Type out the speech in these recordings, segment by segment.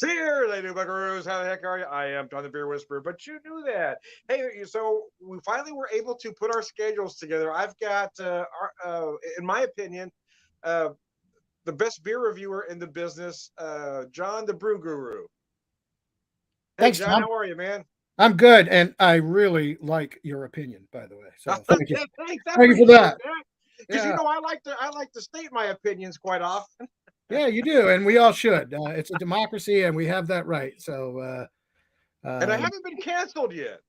Cheers, lady Buckaroos. How the heck are you? I am John the Beer Whisperer, but you knew that. Hey, so we finally were able to put our schedules together. I've got, in my opinion, uh, the best beer reviewer in the business, John the Bruguru. Hey, Thanks, John, Tom. how are you, man? I'm good, and I really like your opinion, by the way. So thank you. Thanks, I Thank you for appreciate that. that. Because Yeah, I like to state my opinions quite often. yeah, you do, and we all should. It's a democracy, and we have that right. So, And I um, haven't been canceled yet.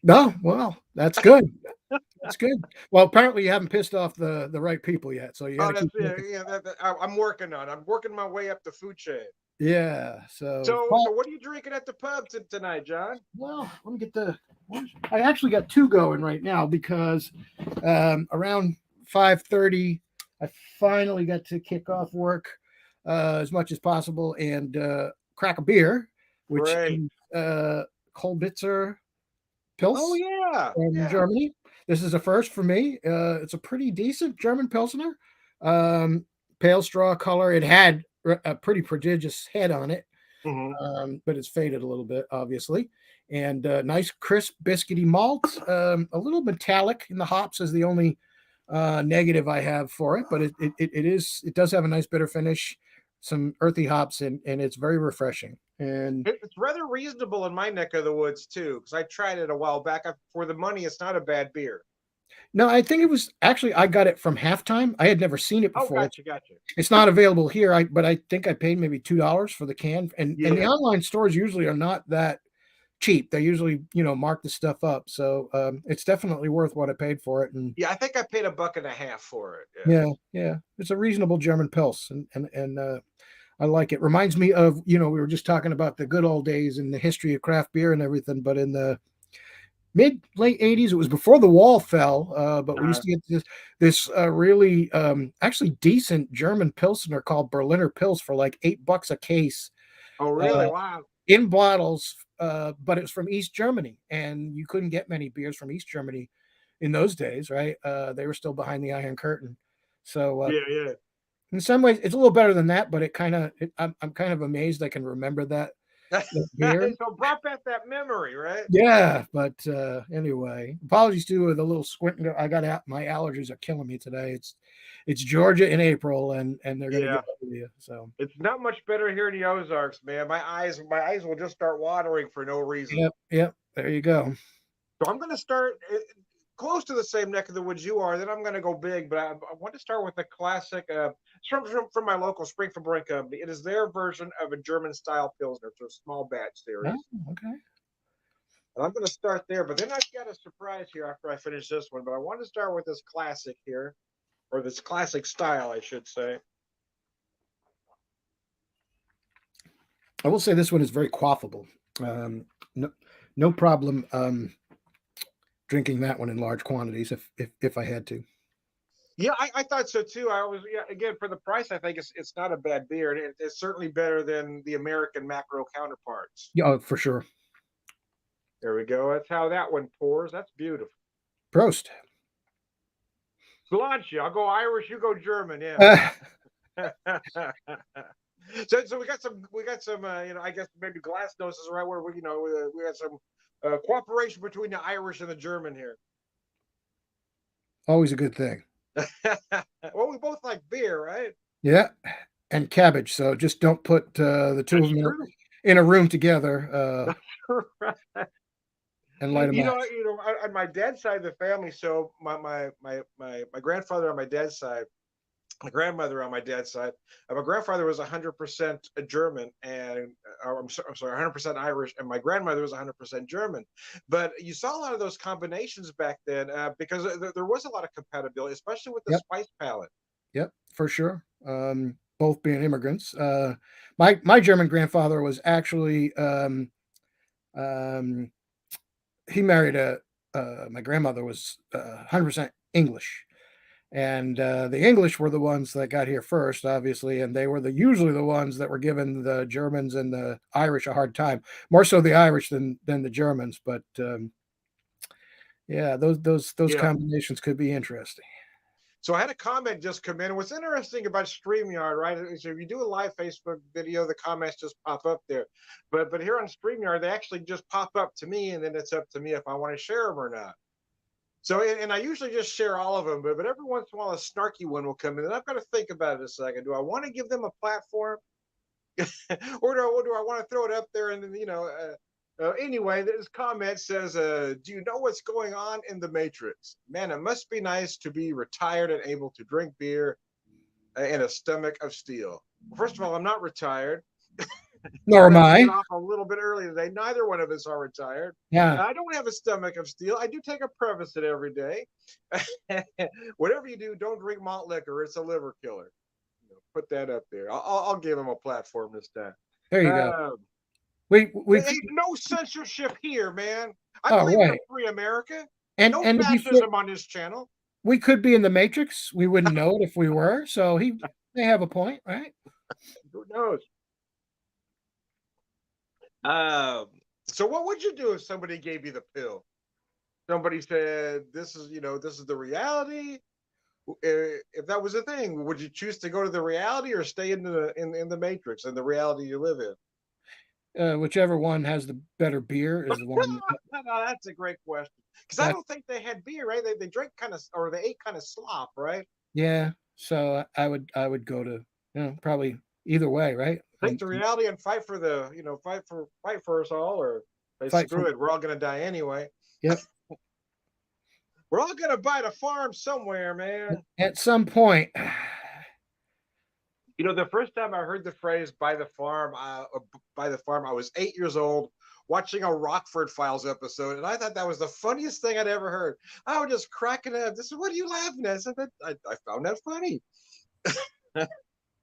no, well, that's good. That's good. Well, apparently, you haven't pissed off the right people yet, so you got Oh, to that's keep yeah, working. yeah. I'm working on. I'm working my way up the food chain. Yeah. So, So what are you drinking at the pub tonight, John? well, let me get the. I actually got two going right now because around 5:30, I finally got to kick off work as much as possible and crack a beer, which Great. is Kolbitzer Oh Pils yeah, from yeah. Germany. This is a first for me. It's a pretty decent German Pilsner, um, pale straw color. It had a pretty prodigious head on it, Hmm. but it's faded a little bit, obviously. And nice, crisp, biscuity malt. A little metallic in the hops is the only negative I have for it, but it does have a nice bitter finish, some earthy hops, and it's very refreshing. And It's rather reasonable in my neck of the woods too, because I tried it a while back. For the money, it's not a bad beer. no, I think it was actually I got it from halftime. I had never seen it Oh, before. gotcha, gotcha. It's not available here. But I think I paid maybe $2 for the can, and the Yeah, online stores usually are not that cheap. They usually, mark the stuff up. So it's definitely worth what I paid for it. And yeah. I think I paid a buck and a half for it. Yeah. yeah, yeah, it's a reasonable German Pils, and I like it. Reminds me of we were just talking about the good old days and the history of craft beer and everything. But in the mid late '80s, it was before the wall fell. But we Uh, used to get this really actually decent German Pilsner called Berliner Pils for like $8 a case oh, really? uh, Wow. in bottles, but it's from East Germany, and you couldn't get many beers from East Germany in those days, right? They were still behind the Iron Curtain, so Yeah, yeah. in some ways, it's a little better than that. But I'm kind of amazed I can remember that beer. So brought back that memory, right? Yeah, but anyway, apologies to the little squint. I got out. My allergies are killing me today. It's Georgia in April, and they're gonna get Yeah. over you. So It's not much better here in the Ozarks, man. My eyes will just start watering for no reason. yep, yep. There you go. So I'm going to start close to the same neck of the woods you are. Then I'm going to go big, but I want to start with a classic. It's from my local Springfield Brewing Company. It is their version of a German style pilsner. It's a small batch Oh, series, okay. and I'm going to start there. But then I've got a surprise here after I finish this one. But I want to start with this classic here, or this classic style, I should say. I will say this one is very quaffable. No, no problem drinking that one in large quantities if I had to. Yeah, I thought so too. I was yeah, again for the price. I think it's not a bad beer, and it's certainly better than the American macro counterparts. Yeah, oh, for sure. There we go. That's how that one pours. That's beautiful. Prost. Sláinte. I'll go Irish. You go German. Yeah. Uh, So we got some I guess maybe glass noses is the right word. We got some cooperation between the Irish and the German here. always a good thing. Well, we both like beer, right? Yeah, and cabbage. So just don't put the two of That's them true. in a room together That's right. and light a match. On my dad's side of the family. So my grandfather on my dad's side, my grandmother on my dad's side. My grandfather was 100% German, and I'm sorry, 100% Irish, and my grandmother was 100% German. But you saw a lot of those combinations back then because there was a lot of compatibility, especially with the Yep, spice palette. yep, for sure. Both being immigrants. My German grandfather was actually um, he married a my grandmother was 100% English. And the English were the ones that got here first, obviously, and they were usually the ones that were giving the Germans and the Irish a hard time. More so the Irish than the Germans, but yeah, those Yeah. combinations could be interesting. So I had a comment just come in. What's interesting about StreamYard, right? Is if you do a live Facebook video, the comments just pop up there. But here on StreamYard, they actually just pop up to me, and then it's up to me if I want to share them or not. So, and I usually just share all of them, but every once in a while a snarky one will come in, and I've got to think about it a second. Do I want to give them a platform, or do I want to throw it up there and then anyway, this comment says, "Do you know what's going on in the Matrix? Man, it must be nice to be retired and able to drink beer in a stomach of steel." Well, first of all, I'm not retired. Nor am Got to get I. off a little bit early today. Neither one of us are retired. Yeah. I don't have a stomach of steel. I do take a Prevacid every day. Whatever you do, don't drink malt liquor. It's a liver killer. Put that up there. I'll give him a platform this time. There you go. We Ain't no censorship here, man. I oh believe in a right. free America. And No to be fair, fascism on this channel. we could be in the Matrix. We wouldn't know it if we were. So they have a point, right? Who knows? So what would you do if somebody gave you the pill? Somebody said, this is the reality. If that was a thing, would you choose to go to the reality or stay in the Matrix and the reality you live in? Whichever one has the better beer is the one. No, that's a great question. Because I That don't think they had beer, right? They drank kind of, or they ate kind of slop, right? yeah. So I would go to probably either way, right? Take the reality and fight for fight for us all, or say Fight screw for it, we're all gonna die anyway. yep. We're all gonna buy the farm somewhere, man. At some point, The first time I heard the phrase "buy the farm," I was 8 years old, watching a Rockford Files episode, and I thought that was the funniest thing I'd ever heard. I was just cracking up. This is what are you laughing at? I found that funny.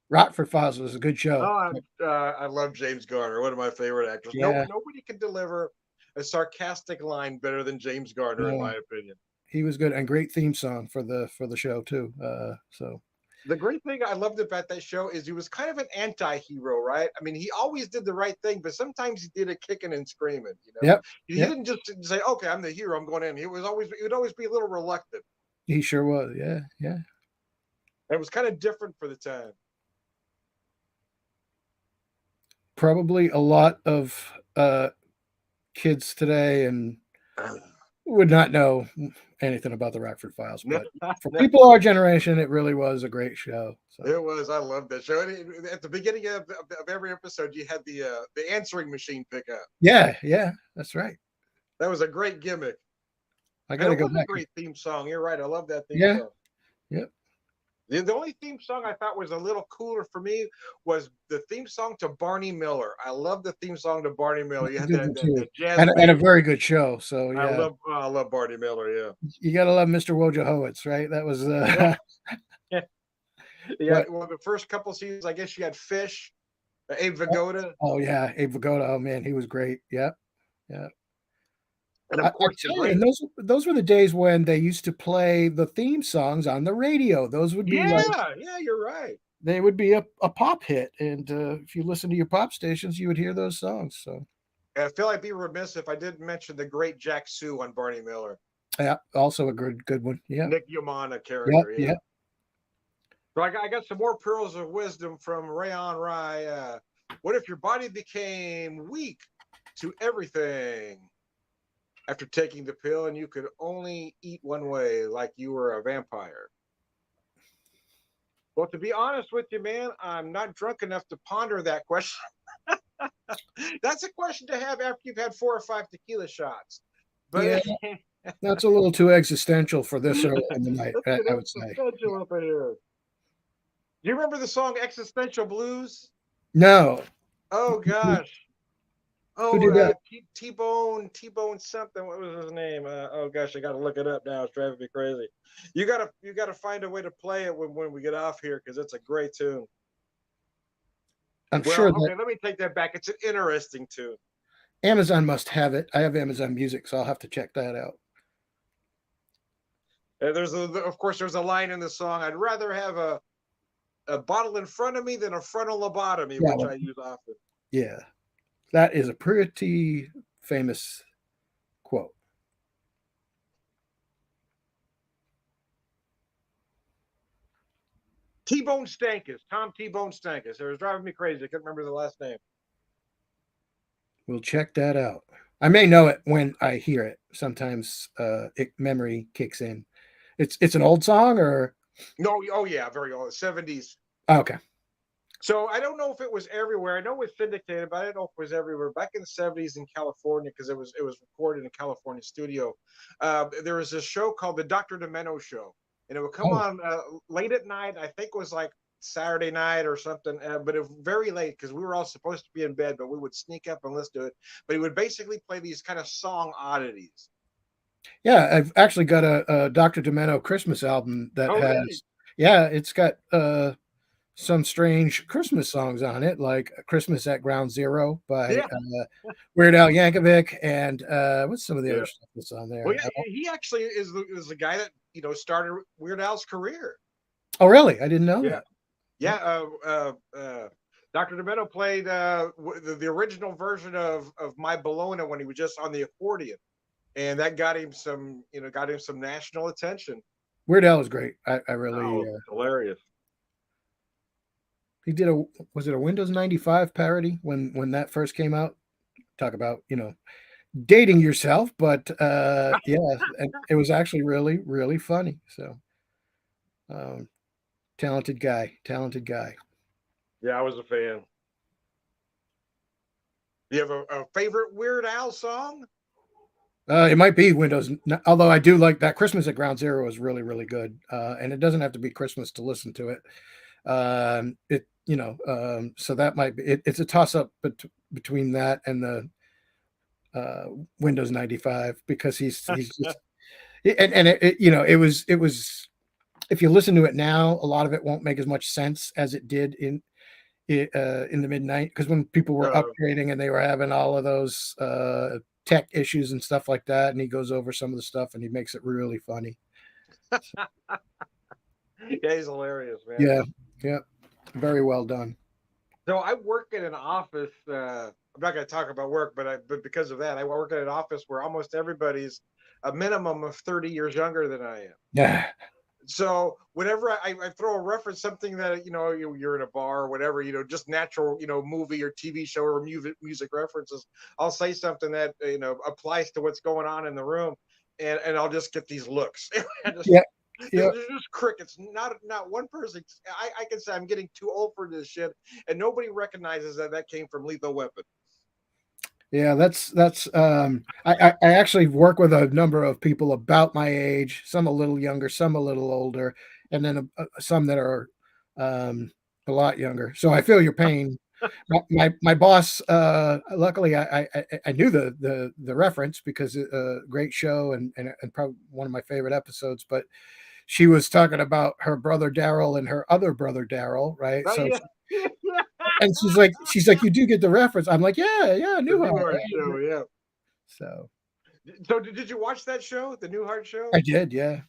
Rockford Files was a good show. Oh, I love James Garner, one of my favorite actors. Yeah. Nobody can deliver a sarcastic line better than James Garner, in No, my opinion. he was good and great theme song for the show too. So The great thing I loved about that show is he was kind of an anti-hero, right? I mean, he always did the right thing, but sometimes he did it kicking and screaming. yep, He yep. didn't just say, "Okay, I'm the hero, I'm going in." He would always be a little reluctant. He sure was. Yeah, yeah. And it was kind of different for the time. Probably a lot of kids today and would not know anything about the Rockford Files, No, but for no, people our generation, it really was a great show. So it was. I loved that show. And at the beginning of every episode, you had the answering machine pick up. yeah, that's right. That was a great gimmick. I And got to it go was a back. great theme song. You're right. I love that theme Yeah, song. yep. The only theme song I thought was a little cooler for me was the theme song to Barney Miller. I love the theme song to Barney Miller. You That's a had good one too, that jazz and a bass. very good show. So I yeah, love Barney Miller. Yeah. you got to love Mr. Wojciechowicz, right? That was Yeah. Yeah. but Well, the first couple seasons, I guess you had Fish, Abe Vigoda, oh yeah, Abe Vigoda. Oh man, he was great. Yep, yeah. and I of course the tell you, and great. those were the days when they used to play the theme songs on the radio. Those would be like Yeah, you're right. they would be a pop hit, and if you listen to your pop stations, you would hear those songs. So I feel I'd be remiss if I didn't mention the great Jack Sue on Barney Miller, yeah, also a good one. Yeah, Nick Yamana yep, character. Yeah. yep. So I got some more pearls of wisdom from Rayon Rye. What if your body became weak to everything after taking the pill and you could only eat one way, like you were a vampire? Well, to be honest with you, man, I'm not drunk enough to ponder that question. That's a question to have after you've had 4 or 5 tequila shots. Yeah, But that's a little too existential for this early in the night. let's get I would say. existential up in here. Do you remember the song Existential Blues? No, Oh, gosh. who Oh, did that? T-Bone something. What was his name? Oh gosh, I got to look it up now. It's driving me crazy. You gotta find a way to play it when we get off here because it's a great tune. I'm Well, sure that okay, let me take that back. It's an interesting tune. Amazon must have it. I have Amazon Music, so I'll have to check that out. And of course, there's a line in the song. I'd rather have a bottle in front of me than a frontal lobotomy, Yeah, which well, I use often. yeah, that is a pretty famous quote. T-Bone Stankus, Tom T-Bone Stankus. It was driving me crazy. I couldn't remember the last name. We'll check that out. I may know it when I hear it. Sometimes memory kicks in. It's an old song or No, oh yeah, very old, 70s. okay. So I don't know if it was everywhere. I know it was syndicated, but I don't know if it was everywhere. Back in the 70s in California, because it was recorded in a California studio. There was a show called the Dr. Demento Show, and it would come Oh, on late at night. I think it was like Saturday night or something, but it was very late because we were all supposed to be in bed, but we would sneak up and listen to it. But he would basically play these kind of song oddities. yeah. I've actually got a Dr. Demento Christmas album that Oh, really? has yeah. It's got some strange Christmas songs on it, like "Christmas at Ground Zero" by Yeah, Weird Al Yankovic, and what's some of the yeah. other stuff that's on Well, there? yeah, he actually is the guy that started Weird Al's career. Oh, really? I didn't know Yeah. that. Yeah, Dr. Demento played the original version of My Bologna when he was just on the accordion, and that got him some national attention. Weird Al is great. I really Oh, hilarious! he did a was it a Windows 95 parody when that first came out? Talk about dating yourself, but yeah, and it was actually really funny. So um, talented guy. Yeah, I was a fan. Do you have a favorite Weird Al song? It might be Windows, although I do like that Christmas at Ground Zero is really good, and it doesn't have to be Christmas to listen to it. So that might be it's a toss up between that and the uh, Windows 95 because he's just and it was if you listen to it now, a lot of it won't make as much sense as it did in the midnight because when people were Uh, upgrading and they were having all of those tech issues and stuff like that, and he goes over some of the stuff and he makes it really funny. yeah, he's hilarious, man. Yeah, yeah, very well done. So I work in an office. I'm not going to talk about work, but because of that, I work in an office where almost everybody's a minimum of 30 years younger than I am. Yeah, So whenever I throw a reference, something that you're in a bar or whatever, just natural, movie or TV show or music references, I'll say something that applies to what's going on in the room, and I'll just get these looks. yeah, There's yeah, just crickets. Not one person. I can say I'm getting too old for this shit, and nobody recognizes that came from Lethal Weapon. yeah. I actually work with a number of people about my age, some a little younger, some a little older, and then some that are um, a lot younger. So I feel your pain. My boss, luckily, I knew the reference because great show and probably one of my favorite episodes. But she was talking about her brother Daryl and her other brother Daryl, right? Oh So yeah, and she's like, you do get the reference. I'm like, yeah, I the knew her. Newhart show. Yeah. So So did you watch that show, the Newhart show? I did, yeah,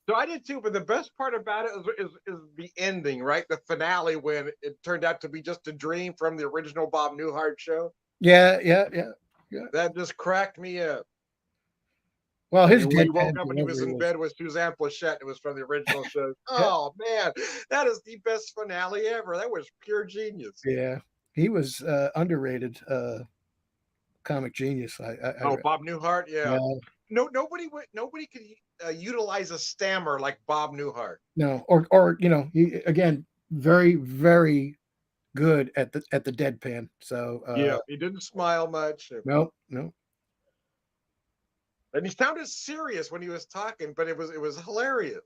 So I did too, but the best part about it is the ending, right? The finale when it turned out to be just a dream from the original Bob Newhart show. yeah. That just cracked me up. Well, his And when he woke deadpan up and he delivery was in was bed with Suzanne Plachette, it was from the original show. yeah, Oh man, that is the best finale ever. That was pure genius. yeah. He was underrated comic genius. Oh, Bob Newhart, yeah. Yeah. Nobody could utilize a stammer like Bob Newhart. No, or he, again, very good at the deadpan. So Yeah, he didn't smile much, no. and he sounded serious when he was talking, but it was hilarious.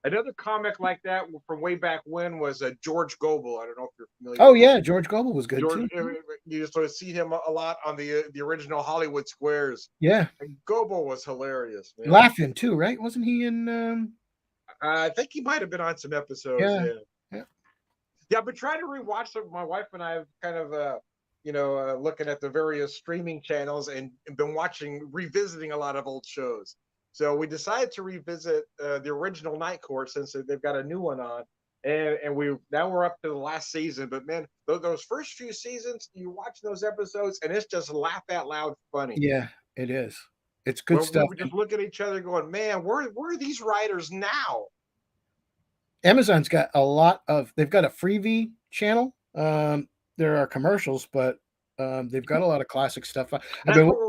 Another comic like that from way back when was George Gobel. I don't know if you're familiar Oh with him. yeah, George Gobel was good George, too. you sort of see him a lot on the original Hollywood Squares. Yeah, And Gobel was hilarious, man. laughing too, right? Wasn't he in? I think he might have been on some episodes. Yeah, Yeah, yeah, yeah. But try to rewatch them. My wife and I have kind of looking at the various streaming channels and been revisiting a lot of old shows. So we decided to revisit the original Night Court since they've got a new one on, and we're up to the last season. But man, those first few seasons, you watch those episodes, and it's just laugh out loud funny. yeah. It is. It's good Well, we stuff. would just look at each other going, "Man, where are these writers now?" Amazon's got a lot of. They've got a freebie channel. There are commercials, but they've got a lot of classic stuff. I've That's been, what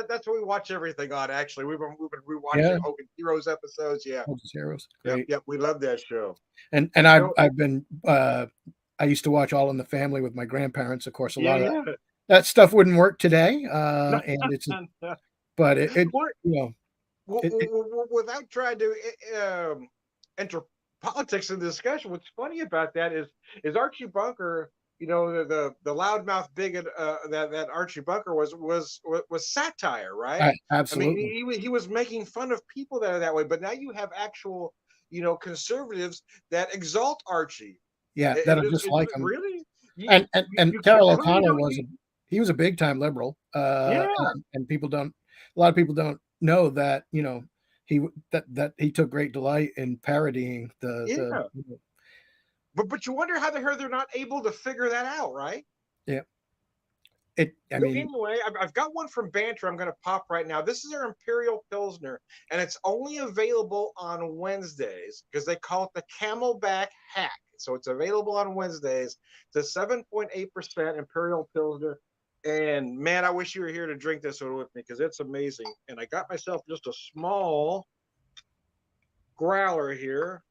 that's what we watch everything on. Actually, we've been rewatching yeah, Hogan Heroes episodes. Yeah, Hogan's Heroes, yep, great. yep. We love that show. And I've So I've been I used to watch All in the Family with my grandparents. Of course, a yeah, lot of yeah. that stuff wouldn't work today, No, and it's no. but it What you know it without trying to enter politics in the discussion, what's funny about that is Archie Bunker. You know the loudmouth bigot that Archie Bunker was satire, right? I mean, absolutely, he was making fun of people that are that way. But now you have actual, conservatives that exalt Archie. yeah, It, that are it, just it, like him. really, And you Carol clearly O'Connor don't. was he was a big time liberal, Yeah, and people don't a lot of people don't know that he that he took great delight in parodying the yeah. But you wonder how the hell they're not able to figure that out, right? yeah it I Well, mean anyway, I've got one from Banter I'm going to pop right now. This is our Imperial Pilsner, and it's only available on Wednesdays because they call it the Camelback Hack. So it's available on Wednesdays. It's a 7.8% Imperial Pilsner. And man, I wish you were here to drink this one with me because it's amazing. And I got myself just a small growler here,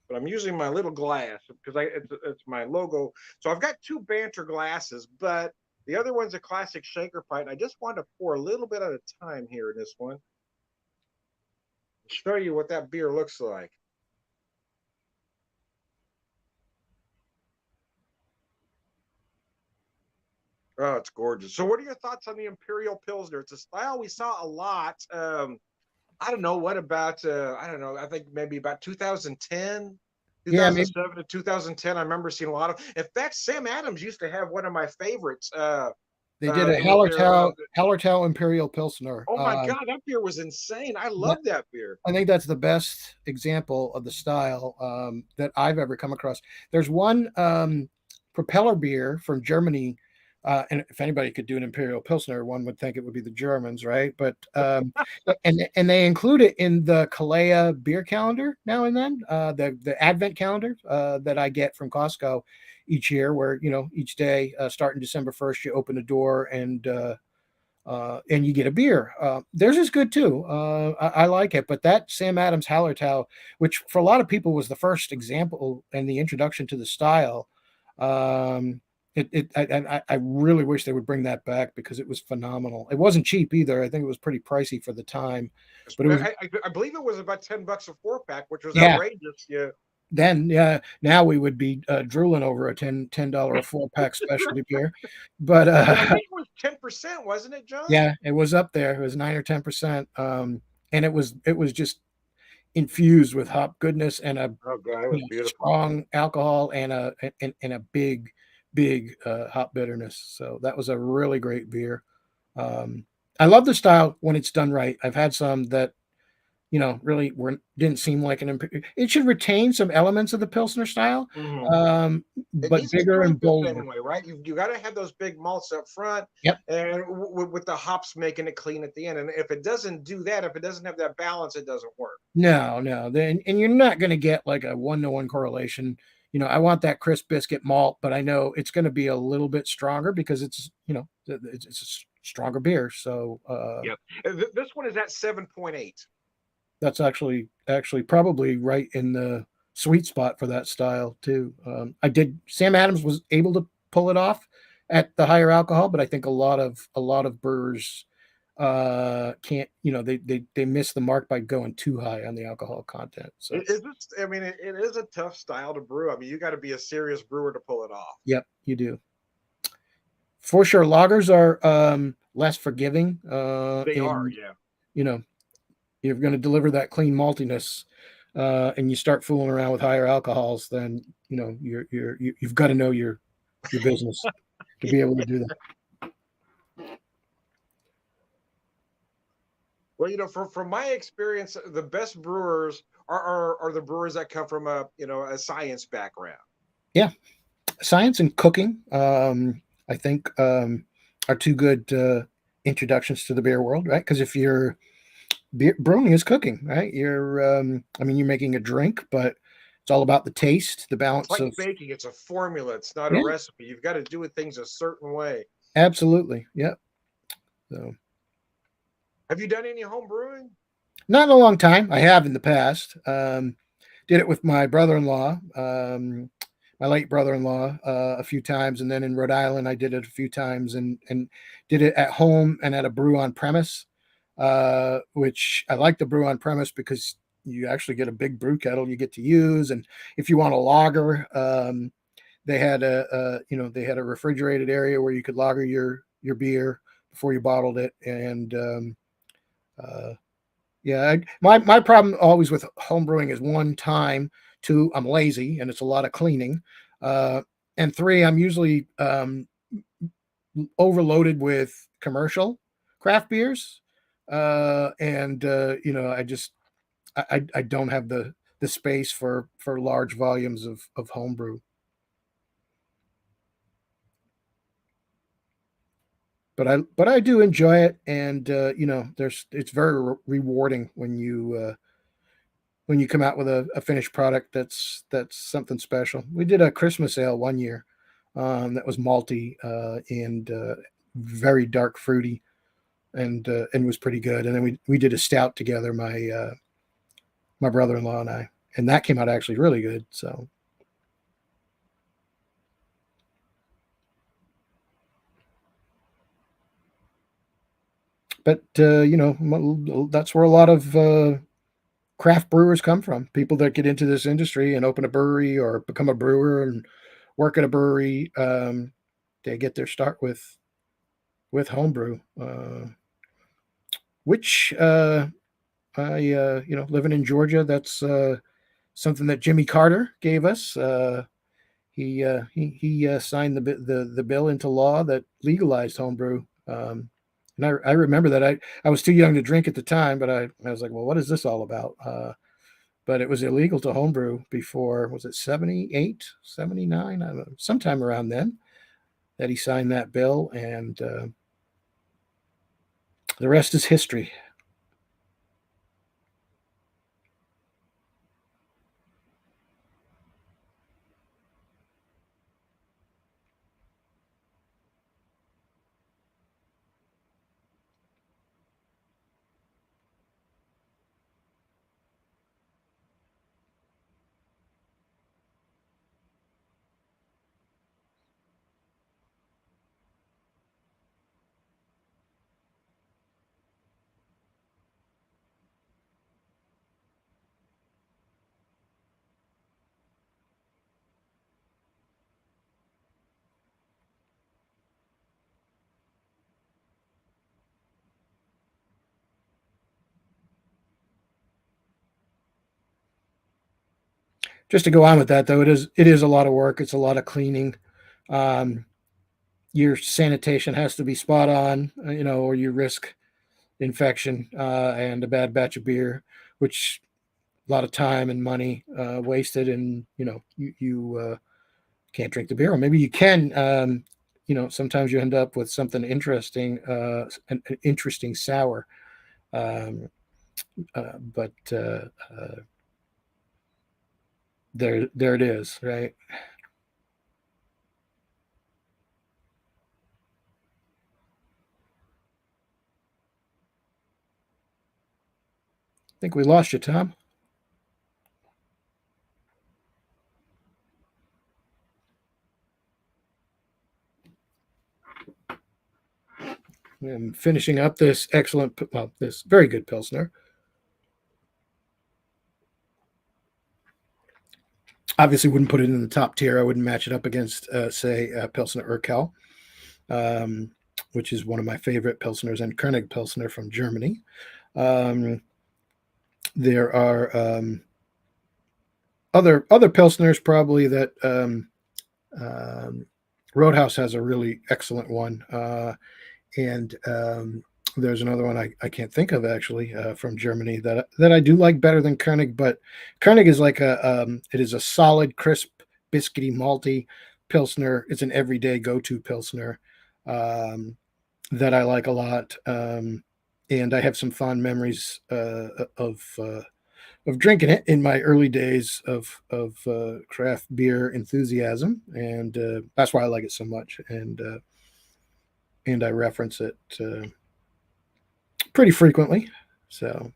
but I'm using my little glass because it's my logo. So I've got two Banter glasses, but the other one's a classic shaker pint. I just wanted to pour a little bit at a time here in this one. Show you what that beer looks like. Oh, it's gorgeous. So, what are your thoughts on the Imperial Pilsner? It's a style we saw a lot. I don't know. What about, I don't know, I think maybe about 2010, yeah maybe 2007 to 2010. I remember seeing a lot of, in fact, Sam Adams used to have one of my favorites. they did a It was their, Hallertau Imperial Pilsner. oh my God, that beer was insane. I That love that beer. I think that's the best example of the style that I've ever come across. There's one propeller beer from Germany, and if anybody could do an Imperial Pilsner, one would think it would be the Germans, right? But and they include it in the Kalea beer calendar now and then, the Advent calendar that I get from Costco each year, where each day starting December 1st, you open a door and you get a beer. Theirs is good too. I like it, but that Sam Adams Hallertau, which for a lot of people was the first example and the introduction to the style, um, I really wish they would bring that back because it was phenomenal. It wasn't cheap either. I think it was pretty pricey for the time, but it was I believe it was about $10 a 4 pack, which was yeah. outrageous. Yeah. Then yeah, now we would be drooling over a $10 a 4 pack specialty beer, but And I think it was 10%, wasn't it, John? yeah, it was up there. It was 9 or 10%, and it was just infused with hop goodness and a Oh God, it was beautiful. strong alcohol and a big hop bitterness. So that was a really great beer. I love the style when it's done right. I've had some that really didn't seem like an. It should retain some elements of the Pilsner style, Mhm. It but needs to bigger drink and the bolder. same way, right? You got to have those big malts up front, Yep. and with the hops making it clean at the end. And if it doesn't do that, if it doesn't have that balance, it doesn't work. No, no. Then and you're not going to get like a 1-to-1 correlation. I want that crisp biscuit malt, but I know it's going to be a little bit stronger because it's a stronger beer. So Yep. This one is at 7.8. that's actually probably right in the sweet spot for that style too. I did. Sam Adams was able to pull it off at the higher alcohol, but I think a lot of brewers can't. They miss the mark by going too high on the alcohol content. So Is this? I mean, it is a tough style to brew. I mean, you got to be a serious brewer to pull it off. yep, you do for sure. Lagers are less forgiving, They are, and yeah. you know you're going to deliver that clean maltiness, and you start fooling around with higher alcohols, then you've got to know your business to be able to do that. Well, from my experience, the best brewers are the brewers that come from a science background. Yeah, science and cooking, I think, are two good introductions to the beer world, right? Because if brewing is cooking, right? I mean, you're making a drink, but It's all about the taste, the It's balance like of. baking. It's a formula. It's not a Yeah, recipe. You've got to do things a certain way. absolutely. Yep. So Have you done any home brewing? not in a long time. I have in the past. Did it with my brother-in-law, my late brother-in-law, a few times, and then in Rhode Island, I did it a few times, and did it at home and at a brew on premise, which I like the brew on premise because you actually get a big brew kettle you get to use, and if you want a lager, they had they had a refrigerated area where you could lager your beer before you bottled it, and uh, yeah, my problem always with home brewing is one, time, two, I'm lazy and it's a lot of cleaning, uh, and three, I'm usually overloaded with commercial craft beers, and I just I don't have the space for large volumes of homebrew. But I do enjoy it, and there's it's very rewarding when you come out with a finished product that's something special. We did a Christmas ale one year, that was malty, and very dark fruity, and was pretty good. And then we did a stout together, my brother in law and I, and that came out actually really good. So, but that's where a lot of craft brewers come from. People that get into this industry and open a brewery or become a brewer and work at a brewery. They get their start with homebrew, which I living in Georgia. That's something that Jimmy Carter gave us. He signed the bill into law that legalized homebrew. And I remember that I was too young to drink at the time, but I was like, well, what is this all about? But it was illegal to homebrew before, was it 78, 79? I don't know, sometime around then that he signed that bill, and the rest is history. Just to go on with that, though, it is a lot of work. It's a lot of cleaning. Um, your sanitation has to be spot on, or you risk infection, and a bad batch of beer, which a lot of time and money wasted, and you can't drink the beer, or maybe you can. Sometimes you end up with something interesting, an interesting sour. Um, but there it is, right? I think we lost you, Tom. And finishing up this excellent, well, this very good Pilsner. Obviously, wouldn't put it in the top tier. I wouldn't match it up against, say, Pilsner Urquell, um, which is one of my favorite Pilsners, and König Pilsner from Germany. Um, there are other Pilsners probably that um, Roadhouse has a really excellent one, and there's another one I can't think of actually, from Germany that I do like better than Koenig. But Koenig is like it is a solid, crisp, biscuity, malty pilsner. It's an everyday go-to pilsner, um, that I like a lot, and I have some fond memories drinking it in my early days of craft beer enthusiasm, and that's why I like it so much. And I reference it pretty frequently. So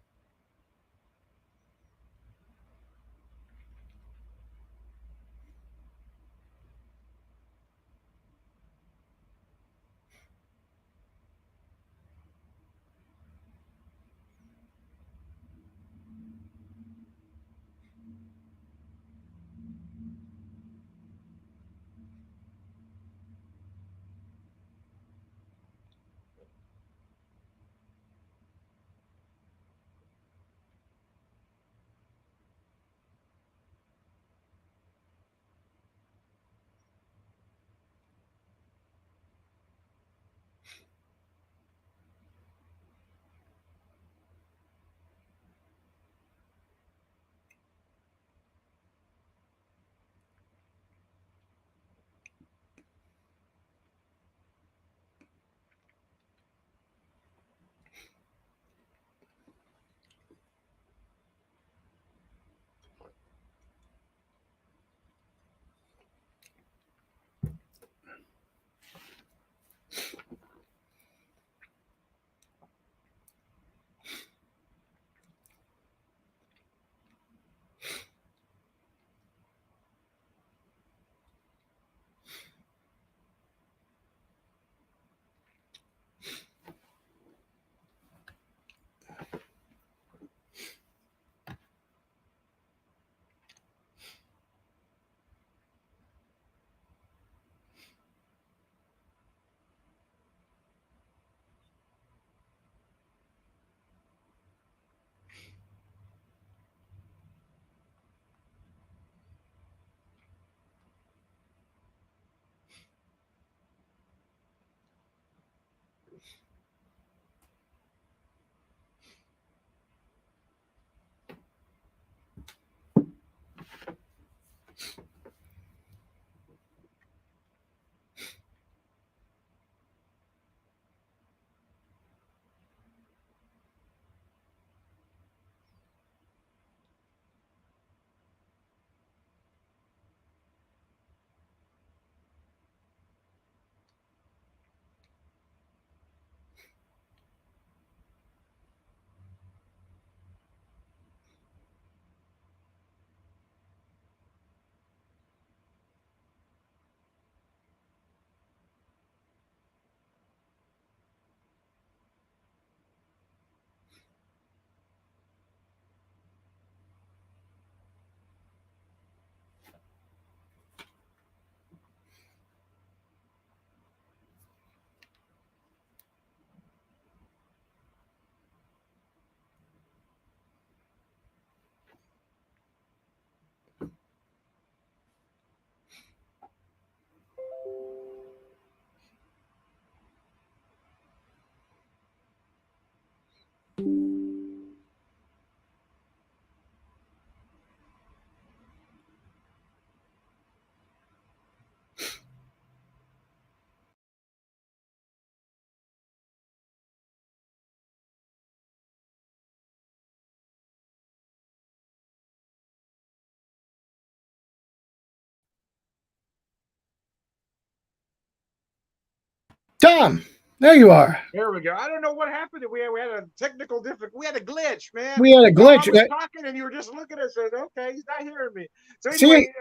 Tom, there you are. There we go. I don't know what happened. We had a technical difficulty. We had a glitch, man. We had a I glitch. was talking and you were just looking at it. Said, okay, he's not hearing me. So See, anyway,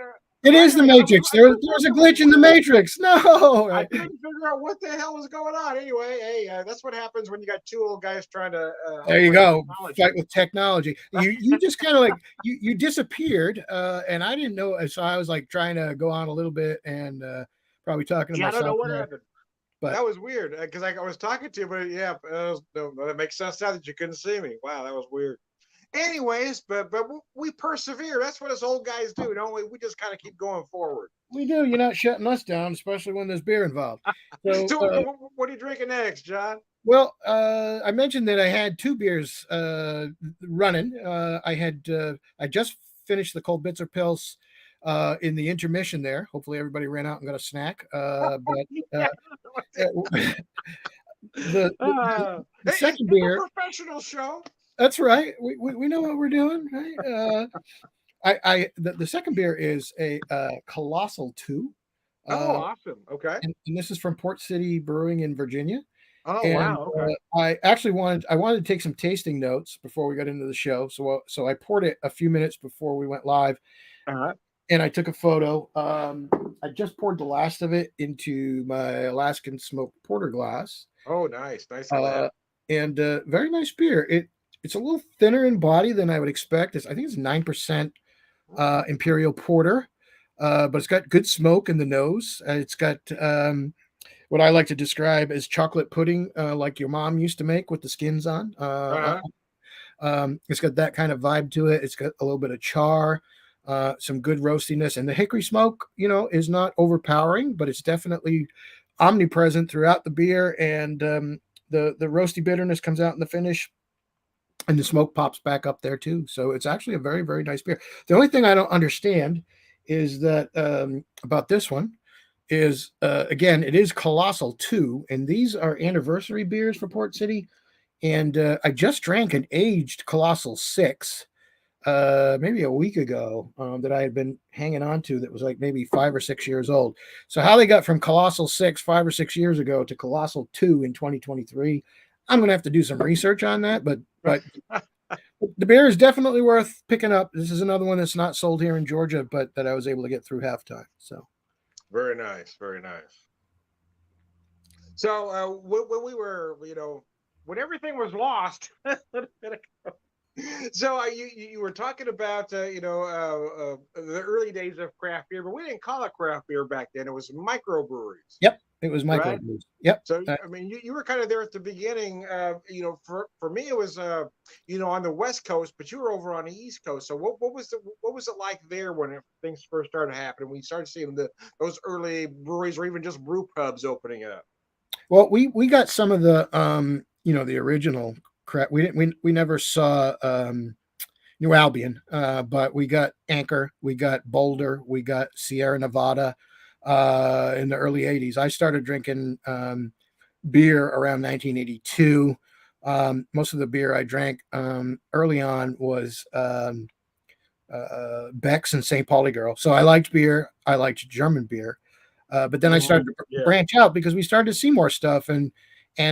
it right is the here, Matrix. There's a glitch in the Matrix. No, I couldn't figure out what the hell was going on. Anyway, hey, that's what happens when you got two old guys trying to there you fight go. technology. Fight with technology. You just kind of like you disappeared, and I didn't know. So I was like trying to go on a little bit and probably talking to Yeah, I don't know myself what there. happened. But That was weird because I was talking to you, but yeah, it makes sense now that you couldn't see me. Wow, that was weird. Anyways, but we persevere. That's what us old guys do, don't we? We just kind of keep going forward. we do. You're not shutting us down, especially when there's beer involved. So, So, what are you drinking next, John? well, I mentioned that I had two beers running. I just finished the cold Bitzer Pils in the intermission there. Hopefully, everybody ran out and got a snack. But Yeah. the, the Hey, second it's a beer, professional show. That's right. We know what we're doing, right? The second beer is a Colossal 2. Oh, Uh, awesome. Okay. and this is from Port City Brewing in Virginia. Oh, And wow. Okay. I actually wanted to take some tasting notes before we got into the show. So I poured it a few minutes before we went live, Uh-huh. and I took a photo. I just poured the last of it into my Alaskan smoked porter glass, Oh, nice. Nice on that. uh, and very nice beer. It's a little thinner in body than I would expect. I think it's 9% imperial porter, but it's got good smoke in the nose. It's got what I like to describe as chocolate pudding, like your mom used to make with the skins on. Uh-huh. It's got that kind of vibe to it. It's got a little bit of char, some good roastiness, and the hickory smoke, is not overpowering, but it's definitely omnipresent throughout the beer. And the roasty bitterness comes out in the finish, and the smoke pops back up there too. So it's actually a very, very nice beer. The only thing I don't understand is that about this one is again, it is Colossal 2, and these are anniversary beers for Port City. And I just drank an aged Colossal 6 maybe a week ago, that I had been hanging on to, that was like maybe 5 or 6 years old. So how they got from Colossal 6 5 or 6 years ago to Colossal 2 in 2023, I'm gonna have to do some research on that. But the beer is definitely worth picking up. This is another one that's not sold here in Georgia, but that I was able to get through halftime. So Very nice. Very nice. So when we were, when everything was lost, so you were talking about the early days of craft beer, but we didn't call it craft beer back then. It was microbreweries, yep, it was right? microbrews. Yep. So I mean, you were kind of there at the beginning. For me, it was on the West Coast, but you were over on the East Coast. So what was it like there when things first started happening? When you started seeing those early breweries or even just brew pubs opening up. Well, we got some of the the original crap. We never saw New Albion, but we got Anchor, we got Boulder, we got Sierra Nevada in the early '80s. I started drinking beer around 1982. Most of the beer I drank early on was Beck's and St. Pauli Girl. So I liked beer. I liked German beer. But then I started to Yeah. branch out because we started to see more stuff. And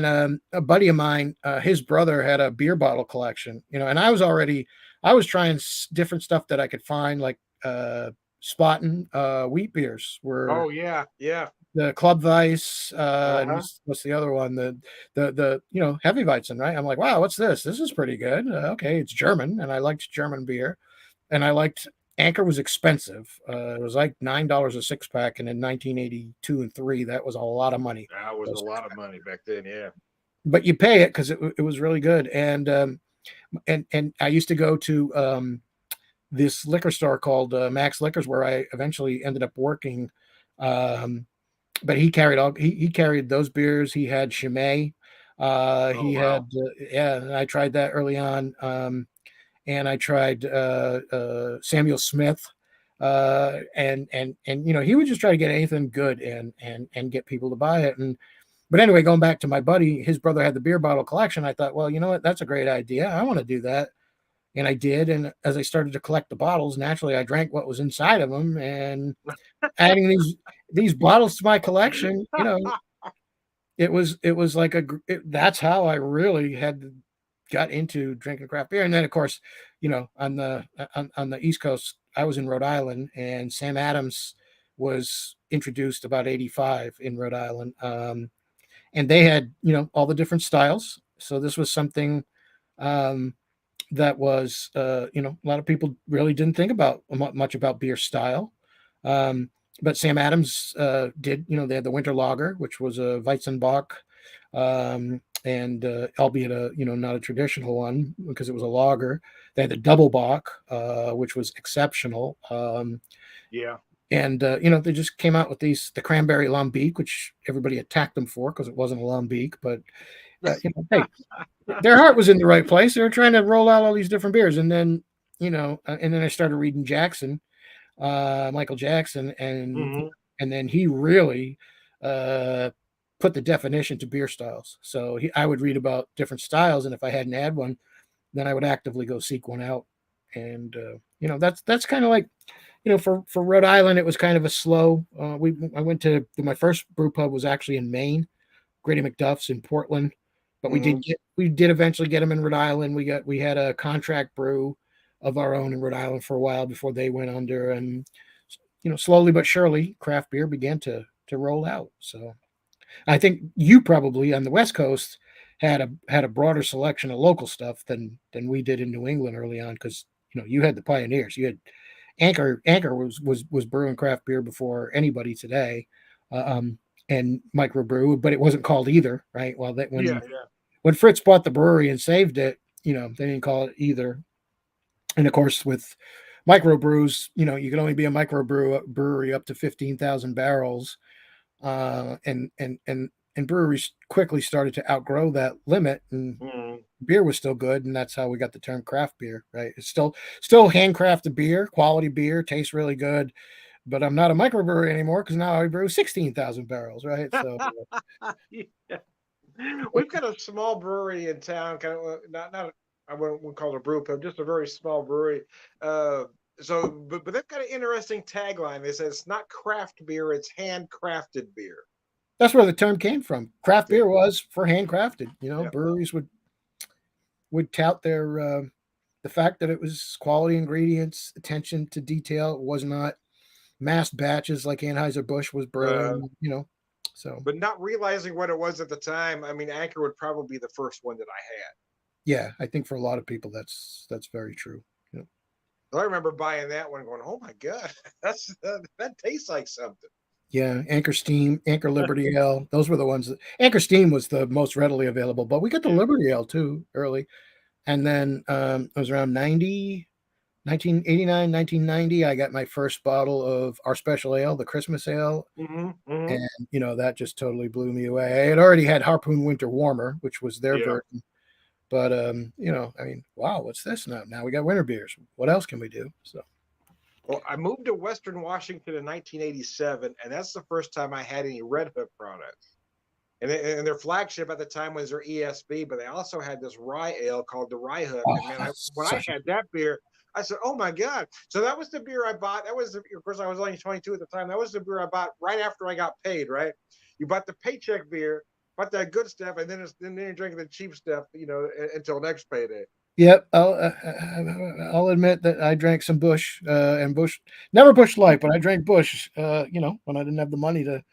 a buddy of mine, his brother had a beer bottle collection, and I was trying different stuff that I could find, like Spaten wheat beers were Oh yeah. Yeah. the Club Weiss, and Uh-huh. what's the other one? The Heavy Weizen, right? I'm like, wow, what's this? This is pretty good. Okay, it's German, and I liked German beer, and I liked Anchor was expensive. It was like $9 a six pack, and in 1982 and three, that was a lot of money. That was a lot of money back then. Yeah. But you pay it because it was really good. And I used to go to this liquor store called Max Liquors, where I eventually ended up working. But he carried those beers. He had Chimay. Oh He had wow. yeah, and I tried that early on. And I tried Samuel Smith. And he would just try to get anything good and get people to buy it. But anyway, going back to my buddy, his brother had the beer bottle collection. I thought, well, you know what? That's a great idea. I want to do that. And I did. And as I started to collect the bottles, naturally I drank what was inside of them. And adding these bottles to my collection, it was like that's how I really got into drinking craft beer. And then of course, on the East Coast, I was in Rhode Island, and Sam Adams was introduced about 85 in Rhode Island. And they had, all the different styles. So this was something um, that was, a lot of people really didn't think about much about beer style. Um, but Sam Adams did, they had the Winter Lager, which was a Weizenbock, and albeit not a traditional one because it was a lager. They had the Double Bock, which was exceptional. Yeah. And they just came out with the cranberry lambic, which everybody attacked them for because it wasn't a lambic. But hey, their heart was in the right place. They were trying to roll out all these different beers, and then I started reading Michael Jackson, Hmm. and then he really uh, put the definition to beer styles. So I would read about different styles, and if I hadn't had one, then I would actively go seek one out. And that's kind of like, for Rhode Island, it was kind of a slow. I went to my first brew pub was actually in Maine, Grady McDuff's in Portland, but Hmm. we did eventually get them in Rhode Island. We had a contract brew of our own in Rhode Island for a while before they went under, and slowly but surely, craft beer began to roll out. So I think you probably on the West Coast had a broader selection of local stuff than we did in New England early on, because you had the pioneers. You had Anchor was brewing craft beer before anybody today, uh, um, and microbrew, but it wasn't called either, right? Well, that Yeah, yeah. when Fritz bought the brewery and saved it, they didn't call it either. And of course, with microbrews, you can only be a brewery up to 15,000 barrels, and breweries quickly started to outgrow that limit, and Hmm. beer was still good, and that's how we got the term craft beer, right? It's still handcrafted beer, quality beer, tastes really good, but I'm not a microbrewery anymore because now I brew 16,000 barrels, right? So Yeah. We've got a small brewery in town, kind of not I wouldn't call it a brew pub, just a very small brewery. Uh, but they've got an interesting tagline. They say it's not craft beer, it's handcrafted beer. that's where the term came from. Craft Yeah, beer was for handcrafted. yeah. Breweries would tout the fact that it was quality ingredients, attention to detail. It was not mass batches like Anheuser-Busch was Uh, brewing, So, but not realizing what it was at the time. I mean, Anchor would probably be the first one that I had. yeah, I think for a lot of people that's very true. Yeah. So I remember buying that one, going, "Oh my god, that tastes like something." Yeah, Anchor Steam, Anchor Liberty Ale, those were the ones that Anchor Steam was the most readily available, but we got the Yeah. Liberty Ale too early. And then it was around 1989, 1990. I got my first bottle of our special ale, the Christmas ale, Hmm. Hmm. and that just totally blew me away. I had already had Harpoon Winter Warmer, which was their Yeah. version, but I mean, wow, what's this now? Now we got winter beers. What else can we do? So Well, I moved to Western Washington in 1987, and that's the first time I had any Red Hook products. And their flagship at the time was their ESB, but they also had this rye ale called the Rye Hook. oh, And man, that's when I such a had that beer, I said, "Oh my god!" So that was the beer I bought. Of course, I was only 22 at the time. That was the beer I bought right after I got paid. Right? You bought the paycheck beer, bought that good stuff, and then you're drinking the cheap stuff, until next payday. Yep, I'll admit that I drank some Bush, and Bush never Bush Light, but I drank Bush, when I didn't have the money to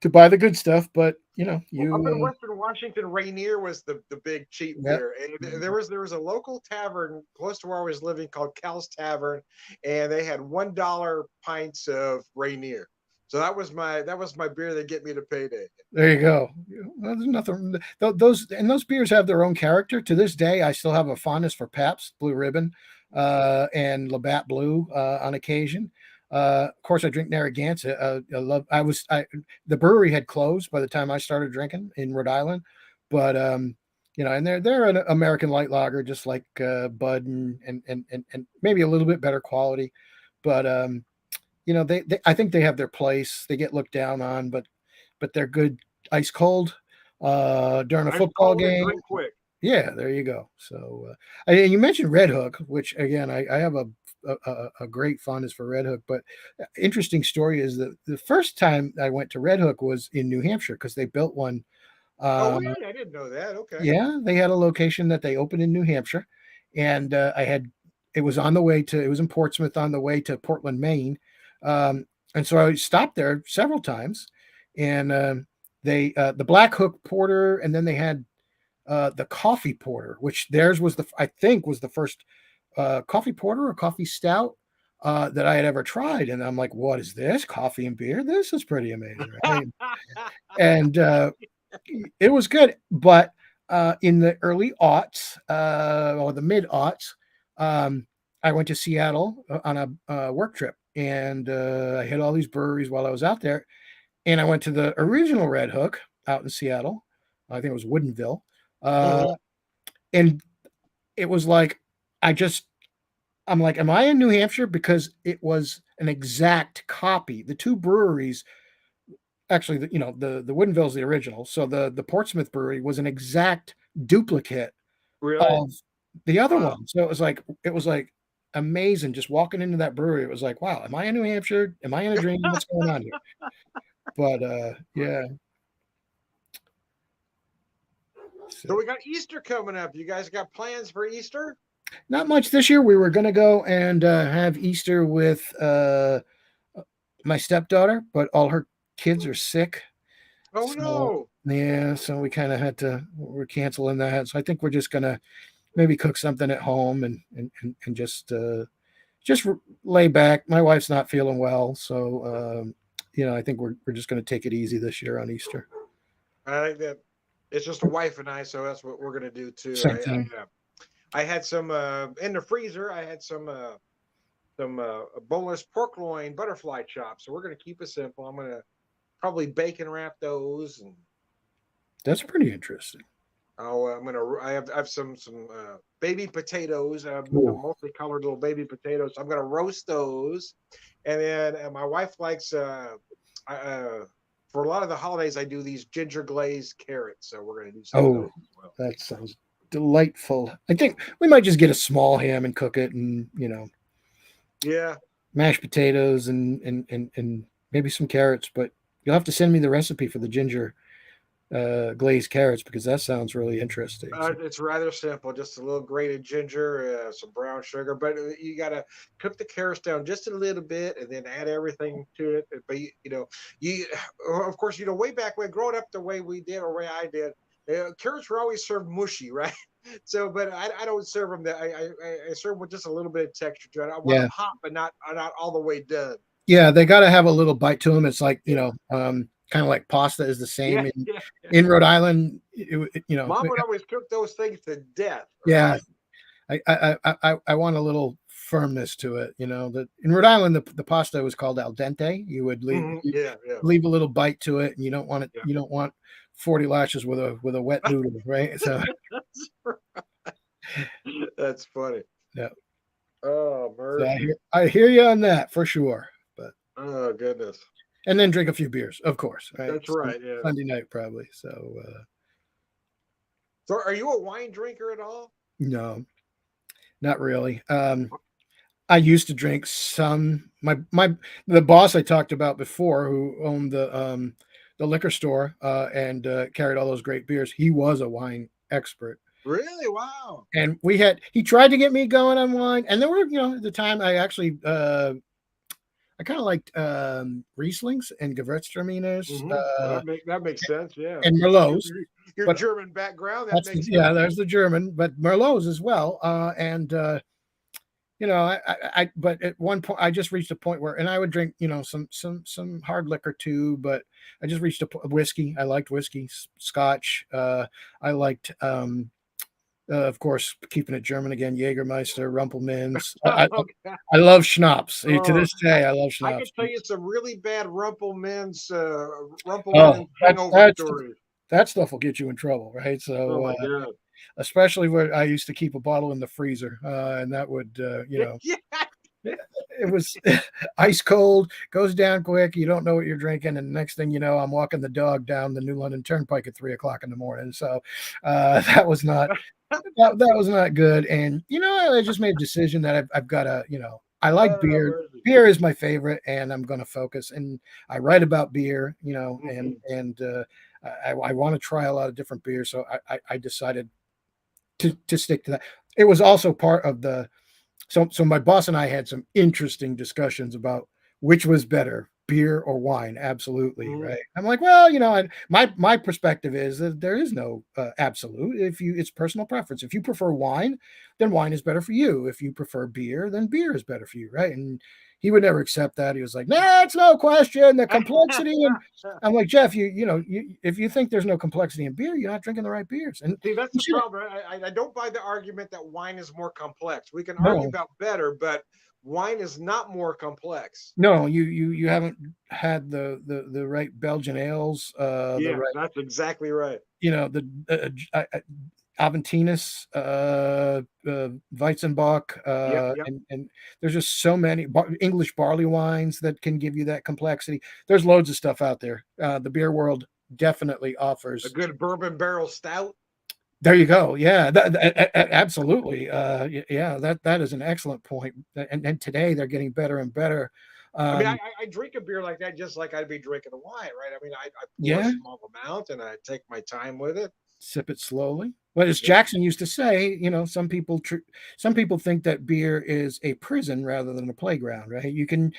buy the good stuff. But Well, up in you, Western Washington, Rainier was the big cheap yep, beer. And there was a local tavern close to where I was living called Cal's Tavern, and they had $1 pints of Rainier. So that was my beer that get me to payday. there you go. Well, there's nothing. Those beers have their own character. To this day, I still have a fondness for Pabst Blue Ribbon, and Labatt Blue on occasion. Of course, I drink Narragansett. I love. The brewery had closed by the time I started drinking in Rhode Island, but and they're an American light lager, just like Bud, and maybe a little bit better quality, but they I think they have their place. They get looked down on, but they're good ice cold during a Ice football cold and game. drink quick. Yeah, there you go. So, you mentioned Red Hook, which again, I have a great fondness for Red Hook. But interesting story is that the first time I went to Red Hook was in New Hampshire because they built one. Oh, Uh, really? I didn't know that. Okay. yeah, they had a location that they opened in New Hampshire, and it was on the way to it was in Portsmouth on the way to Portland, Maine, and so I stopped there several times, and they the Black Hook Porter, and then they had the coffee porter, which theirs was I think was the first coffee porter or coffee stout that I had ever tried, and I'm like, what is this? Coffee and beer? This is pretty amazing, right? And it was good, but in the early aughts, or the mid aughts, I went to Seattle on a work trip, and I hit all these breweries while I was out there. And I went to the original Red Hook out in Seattle. I think it was Woodinville, uh, Mhm. and it was like I just I'm like, am I in New Hampshire? Because it was an exact copy. The two breweries, actually, the Woodinville's the original. So the Portsmouth brewery was an exact duplicate Really? of the other Wow. one. So it was like amazing just walking into that brewery. It was like, wow, am I in New Hampshire? Am I in a dream? What's going on here? But yeah. So So we got Easter coming up. You guys got plans for Easter? not much this year. We were gonna go and have Easter with my stepdaughter, but all her kids are sick. Oh So no. yeah, so we kind of had to we're canceling that. So I think we're just gonna maybe cook something at home and just lay back. My wife's not feeling well, so I think we're just gonna take it easy this year on Easter. I think that it's just a wife and I, so that's what we're gonna do too. Same thing. I had some in the freezer. I had some boneless pork loin butterfly chops. So we're gonna keep it simple. I'm gonna probably bacon wrap those, and That's pretty interesting. I have some baby potatoes, Ooh. multicolored little baby potatoes. I'm gonna roast those, and then my wife likes for a lot of the holidays I do these ginger glazed carrots. So we're gonna do some of Oh, those as well. that sounds delightful. I think we might just get a small ham and cook it, and Yeah. mashed potatoes and maybe some carrots. But you'll have to send me the recipe for the ginger glazed carrots because that sounds really interesting. So, It's rather simple, just a little grated ginger, some brown sugar, but you got to cook the carrots down just a little bit and then add everything to it. But you of course, way back when growing up the way we did or way I did, carrots were always served mushy, right? So, but I don't serve them that. I serve them with just a little bit of texture to it. I want yeah, them hot, but not all the way done. yeah, they got to have a little bite to them. It's like Yeah, kind of like pasta is the same yeah, in yeah. Rhode Island. Mom would always cook those things to death, Yeah, right? I want a little firmness to it. That in Rhode Island the pasta was called al dente. You would Yeah, yeah, leave a little bite to it, and you don't want it. yeah. You don't want 40 lashes with a wet noodle, right? So That's funny. yeah, Oh, so mercy. I hear you on that for sure. But Oh, goodness. and then drink a few beers, of course, right? That's right. Yeah. Sunday night probably. So So, are you a wine drinker at all? no, not really. I used to drink some. The boss I talked about before, who owned the liquor store and carried all those great beers. He was a wine expert, Really? Wow. and he tried to get me going on wine. And there were at the time I actually I kind of liked Rieslings and Gewürztraminers Well, that makes sense. Yeah. and Your, Merlots, your your but German background, that that's makes sense. yeah, there's the German, but Merlots as well, and but at one point I just reached a point where, and I would drink, some hard liquor too, but I just reached whiskey. I liked whiskey, Scotch. I liked, of course, keeping it German again, Jägermeister, Rumpelmans. Okay. I love schnapps. To Oh, this day, I love I could schnapps. tell you some really bad Oh, Rumpelman's hangover stories. that stuff will get you in trouble, right? Oh So, my God. especially where I used to keep a bottle in the freezer, and that would, Yeah. it was ice cold, goes down quick. You don't know what you're drinking, and the next thing you know, I'm walking the dog down the New London Turnpike at 3 o'clock in the morning. So that was not that was not good. And I just made a decision that I've got to, I like Oh, beer. mercy. Beer is my favorite, and I'm going to focus. And I write about beer, Mhm. and I want to try a lot of different beers. So I decided to stick to that. It was also part of the so my boss and I had some interesting discussions about which was better, beer or wine. Absolutely, Mhm. right? I'm like, well, my perspective is that there is no absolute. It's personal preference. If you prefer wine, then wine is better for you. If you prefer beer, then beer is better for you, right? And he would never accept that. He was like, nah, it's no question. The complexity, and I'm like, Jeff, if you think there's no complexity in beer, you're not drinking the right beers. And See, that's you the should problem. I don't buy the argument that wine is more complex. We can argue no, about better, but wine is not more complex. no, you haven't had the right Belgian ales, the Yeah, right, that's exactly right. the Aventinus, Weizenbock, Yep, yep. and there's just so many English barley wines that can give you that complexity. There's loads of stuff out there. The beer world definitely A offers good bourbon barrel stout. There you go. Yeah, absolutely. Yeah, that is an excellent point. And today they're getting better and better. I mean, Um, I drink a beer like that just like I'd be drinking a wine, right? I mean, I pour a yeah, small amount and I take my time with it. sip it slowly. But as Yeah, Jackson used to say, some people think that beer is a prison rather than a playground, right? You can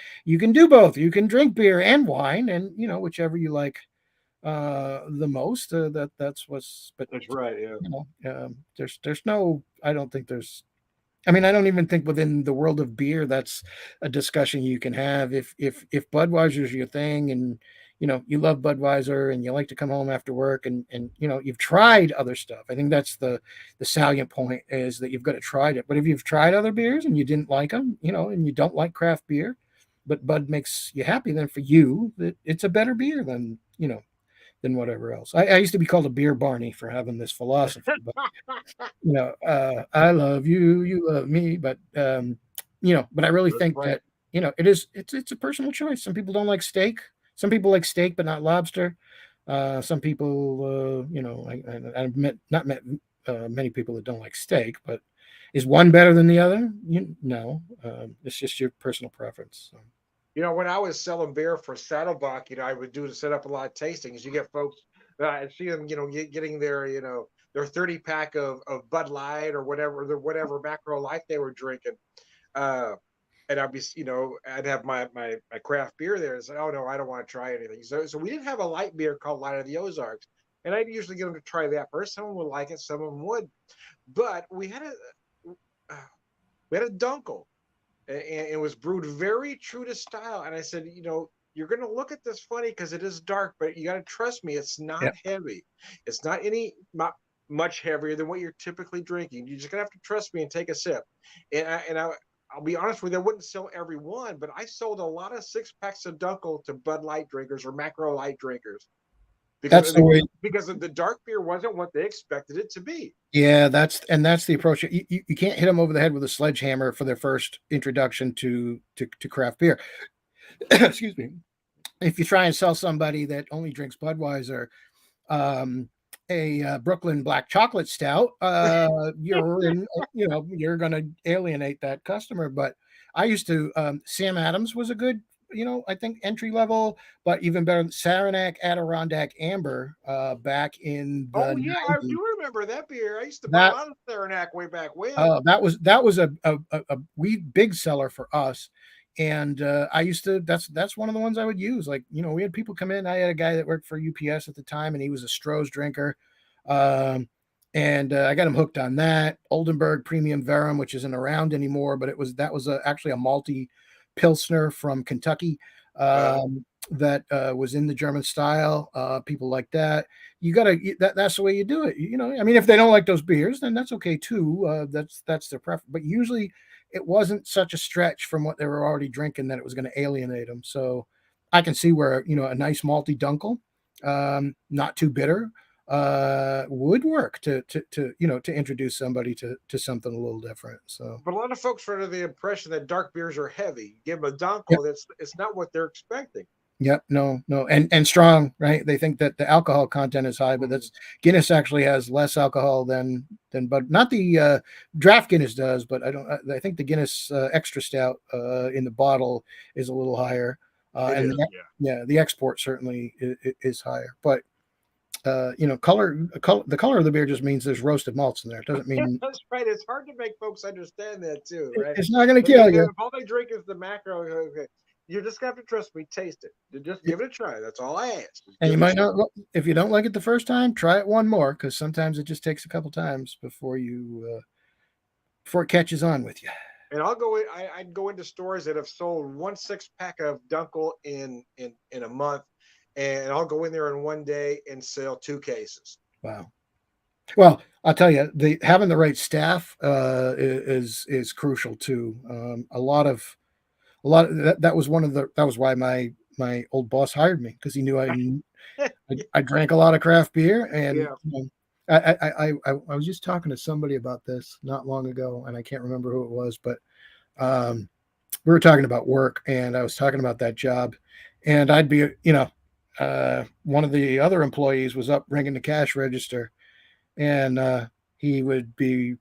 do both. You can drink beer and wine, and whichever you like the most. That's what's. But that's right. Yeah. there's no. I don't think there's. I mean, I don't even think within the world of beer that's a discussion you can have. If Budweiser's your thing, and you love Budweiser, and you like to come home after work, and you've tried other stuff. I think that's the salient point, is that you've got to try it. But if you've tried other beers and you didn't like them, and you don't like craft beer, but Bud makes you happy, then for you, that it's a better beer than whatever else. I used to be called a beer Barney for having this philosophy, but I love you, you love me, but but I really That's think right. that it's a personal choice. Some people don't like steak. Some people like steak, but not lobster. Some people, I've not met many people that don't like steak, but is one better than the other? No, it's just your personal preference. So. When I was selling beer for Saddleback, I would do to set up a lot of tastings. You get folks, I see them, getting their 30 pack of Bud Light or whatever macro light they were drinking. Uh, and I'd be, I'd have my craft beer there and say, oh no, I don't want to try anything. So we did have a light beer called Light of the Ozarks. And I'd usually get them to try that first. Some would like it, some of them would. But we had a Dunkel, and it was brewed very true to style. And I said, you're going to look at this funny because it is dark, but you got to trust me, it's not Yeah, heavy. It's not much heavier than what you're typically drinking. You're just going to have to trust me and take a sip. I'll be honest with you, I wouldn't sell every one, but I sold a lot of 6 packs of Dunkel to Bud Light drinkers or Macro Light drinkers that's the way. because the dark beer wasn't what they expected it to be. Yeah, that's the approach. You can't hit them over the head with a sledgehammer for their first introduction to craft beer. Excuse me. If you try and sell somebody that only drinks Budweiser um, a Brooklyn Black Chocolate Stout, you're going to alienate that customer. But I used to. Sam Adams was a good, I think entry level, but even better, Saranac Adirondack Amber back in Oh the yeah, I 90s. do remember that beer. I used to buy a That lot of Saranac way back when. that was a big seller for us. And I used to that's one of the ones I would use. Like, we had people come in. I had a guy that worked for UPS at the time, and he was a Stroh's drinker. Um, and I got him hooked on that. Oldenburg Premium Verum, which isn't around anymore, but that was actually a malty Pilsner from Kentucky Uh, that was in the German style. People like that. That's the way you do it. I mean, if they don't like those beers, then that's okay too. That's their preference. But usually, it wasn't such a stretch from what they were already drinking that it was going to alienate them. So I can see where a nice malty Dunkel, not too bitter, would work to introduce somebody to something a little different. So. but a lot of folks are under the impression that dark beers are heavy. Give them a Yep. Dunkel, it's not what they're expecting. Yep. No, no. And strong, right? They think that the alcohol content is high, but Mhm. that's Guinness actually has less alcohol but not the draft Guinness does, but I think the Guinness extra stout in the bottle is a little higher. It And is, yeah. the export certainly is higher. But the color of the beer just means there's roasted malts in there. It doesn't mean That's right. It's hard to make folks understand that too, right? it's not going to kill you. If all they drink is the macro, okay, you just have to trust me. Taste it. Just give it a try. That's all I ask. Just And give you it a might shot. not, if you don't like it the first time, try it one more, because sometimes it just takes a couple times before it catches on with you. And I'll go in. I'd go into stores that have sold 1 6 pack of Dunkel in a month, and I'll go in there in one day and sell 2 cases. Wow. Well, I'll tell you, the having the right staff is crucial too. That was that was why my old boss hired me, because he knew I drank a lot of craft beer. And Yeah. I was just talking to somebody about this not long ago, and I can't remember who it was, but um, we were talking about work, and I was talking about that job, and I'd be, one of the other employees was up ringing the cash register, and he would be,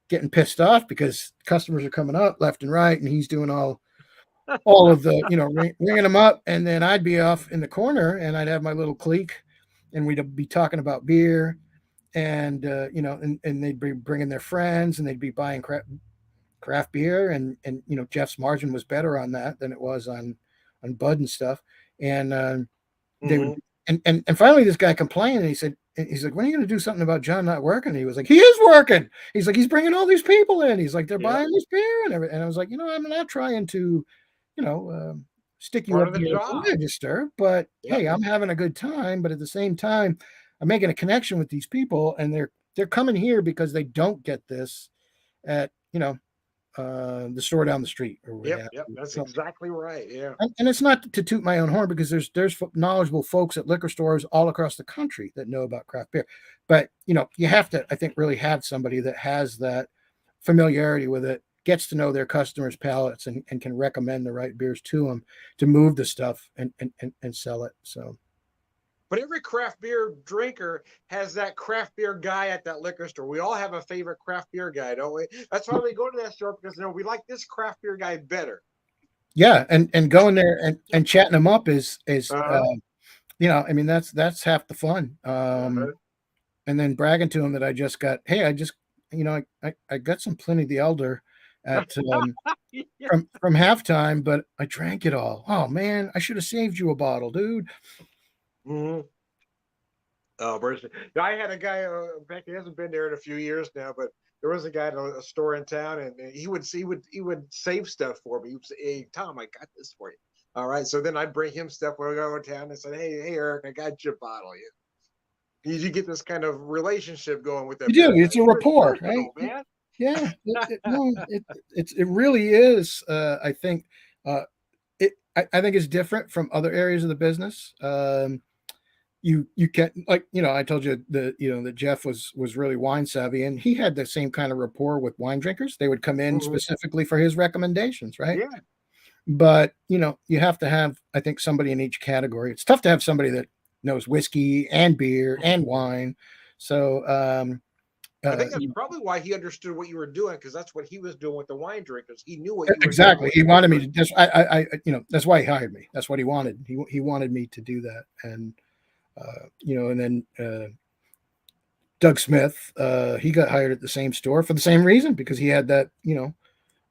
getting pissed off because customers are coming up left and right, and he's doing all of the, ringing them up, and then I'd be off in the corner, and I'd have my little clique, and we'd be talking about beer, and and they'd be bringing their friends, and they'd be buying craft beer, and Jeff's margin was better on that than it was on Bud and stuff, and they would, Hmm. and finally this guy complained, and he's like, when are you going to do something about John not working? And he was like, he is working. He's like, he's bringing all these people in. He's like, they're Yeah. buying this beer and everything. And I was like, I'm not trying to, you know, stick you Part up of the here at the job. register, but Yep. hey, I'm having a good time. But at the same time, I'm making a connection with these people, and they're coming here because they don't get this at the store down the street or what Yep. have Yep. you. That's So, exactly right. Yeah. and it's not to toot my own horn, because there's knowledgeable folks at liquor stores all across the country that know about craft beer, but you have to, I think, really have somebody that has that familiarity with it, gets to know their customers' palates, and can recommend the right beers to them to move the stuff and sell it. So But every craft beer drinker has that craft beer guy at that liquor store. We all have a favorite craft beer guy, don't we? That's why we go to that store, because we like this craft beer guy better. yeah, and going there and chatting them up is Uh-huh. I mean, that's half the fun. Uh-huh. And then bragging to him that I just got, hey, I just, I got some Pliny the Elder at Yeah. from halftime, but I drank it all. Oh man, I should have saved you a bottle, dude. Mhm. Oh, Bruce. I had a guy. In fact, he hasn't been there in a few years now, but there was a guy at a store in town, and he would save stuff for me. He would say, "Hey, Tom, I got this for you." All right. So then I'd bring him stuff when I go to town and said, "Hey, Eric, I got you a bottle." You get this kind of relationship going with You that do. beer guy. It's a He was rapport, right? personal, man. Yeah. No, it really is. I think I think it's different from other areas of the business. You can, like, I told you that Jeff was really wine savvy, and he had the same kind of rapport with wine drinkers. They would come in Mhm. specifically for his recommendations, right? Yeah. But you have to have, I think, somebody in each category. It's tough to have somebody that knows whiskey and beer and wine. So I think that's you probably why he understood what you were doing, because that's what he was doing with the wine drinkers. He knew what you were doing exactly, with he the wanted me beer. to just I that's why he hired me. That's what he wanted. He wanted me to do that. And and then Doug Smith, he got hired at the same store for the same reason, because he had that,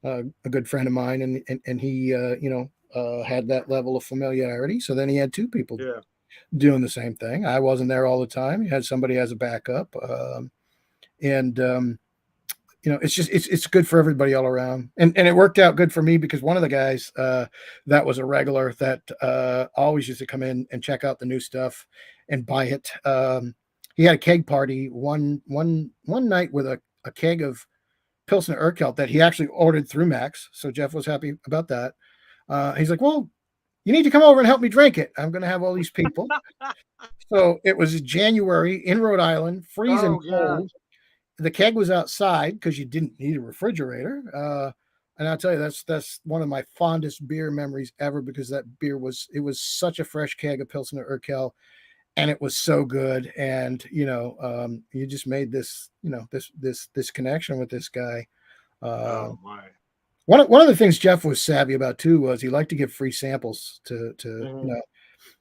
a good friend of mine, and he, had that level of familiarity. So then he had two people Yeah. doing the same thing. I wasn't there all the time. He had somebody as a backup, and it's just it's good for everybody all around, and it worked out good for me, because one of the guys that was a regular that always used to come in and check out the new stuff and buy it. He had a keg party one night with a keg of Pilsner Urquell that he actually ordered through Max. So Jeff was happy about that. He's like, well, you need to come over and help me drink it. I'm going to have all these people. So it was January in Rhode Island, freezing Oh cold. gosh. The keg was outside because you didn't need a refrigerator. And I'll tell you, that's one of my fondest beer memories ever, because that beer was such a fresh keg of Pilsner Urquell, and it was so good. And you just made this this connection with this guy. Uh, Oh my. one of the things Jeff was savvy about too was he liked to give free samples to Mhm.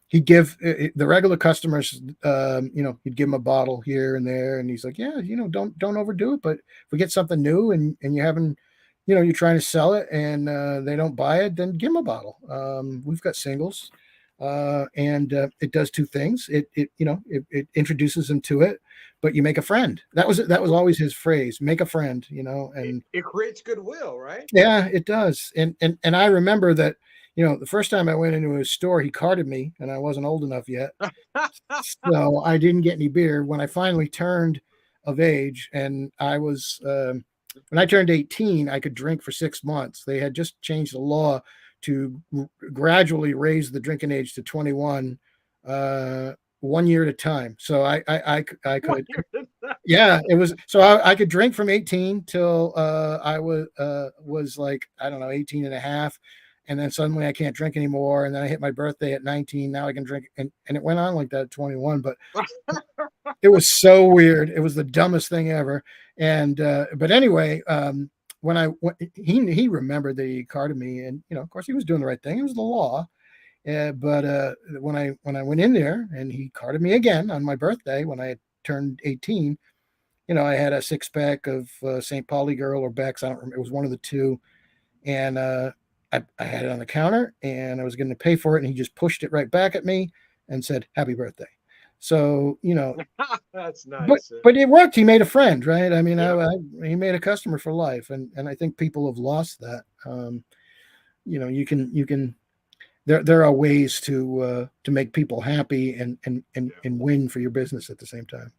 he'd give the regular customers, he'd give them a bottle here and there, and he's like, yeah, don't overdo it. But if we get something new, and you haven't, you're trying to sell it, and they don't buy it, then give them a bottle. We've got singles, and it does two things. It introduces them to it, but you make a friend. That was always his phrase: make a friend. It, And it creates goodwill, right? yeah, it does. And I remember that, the first time I went into his store, he carded me, and I wasn't old enough yet. So I didn't get any beer. When I finally turned of age, and when I turned 18, I could drink for 6 months. They had just changed the law to gradually raise the drinking age to 21, uh, 1 year at a time. So I What could, year is that? yeah, it was, so I could drink from 18 till I was like, I don't know, 18 and a half. And then suddenly I can't drink anymore. And then I hit my birthday at 19. Now I can drink. And it went on like that at 21. But It was so weird. It was the dumbest thing ever. And but anyway, he remembered that he carded me, and of course, he was doing the right thing. It was the law. But when I went in there and he carded me again on my birthday when I had turned 18, I had a 6-pack of St. Pauli Girl or Beck's. I don't remember. It was one of the two, and I had it on the counter, and I was going to pay for it, and he just pushed it right back at me and said, "Happy birthday." So That's but nice. but it worked. He made a friend, right? I mean, Yeah. he made a customer for life, and I think people have lost that. You can there are ways to make people happy and win for your business at the same time.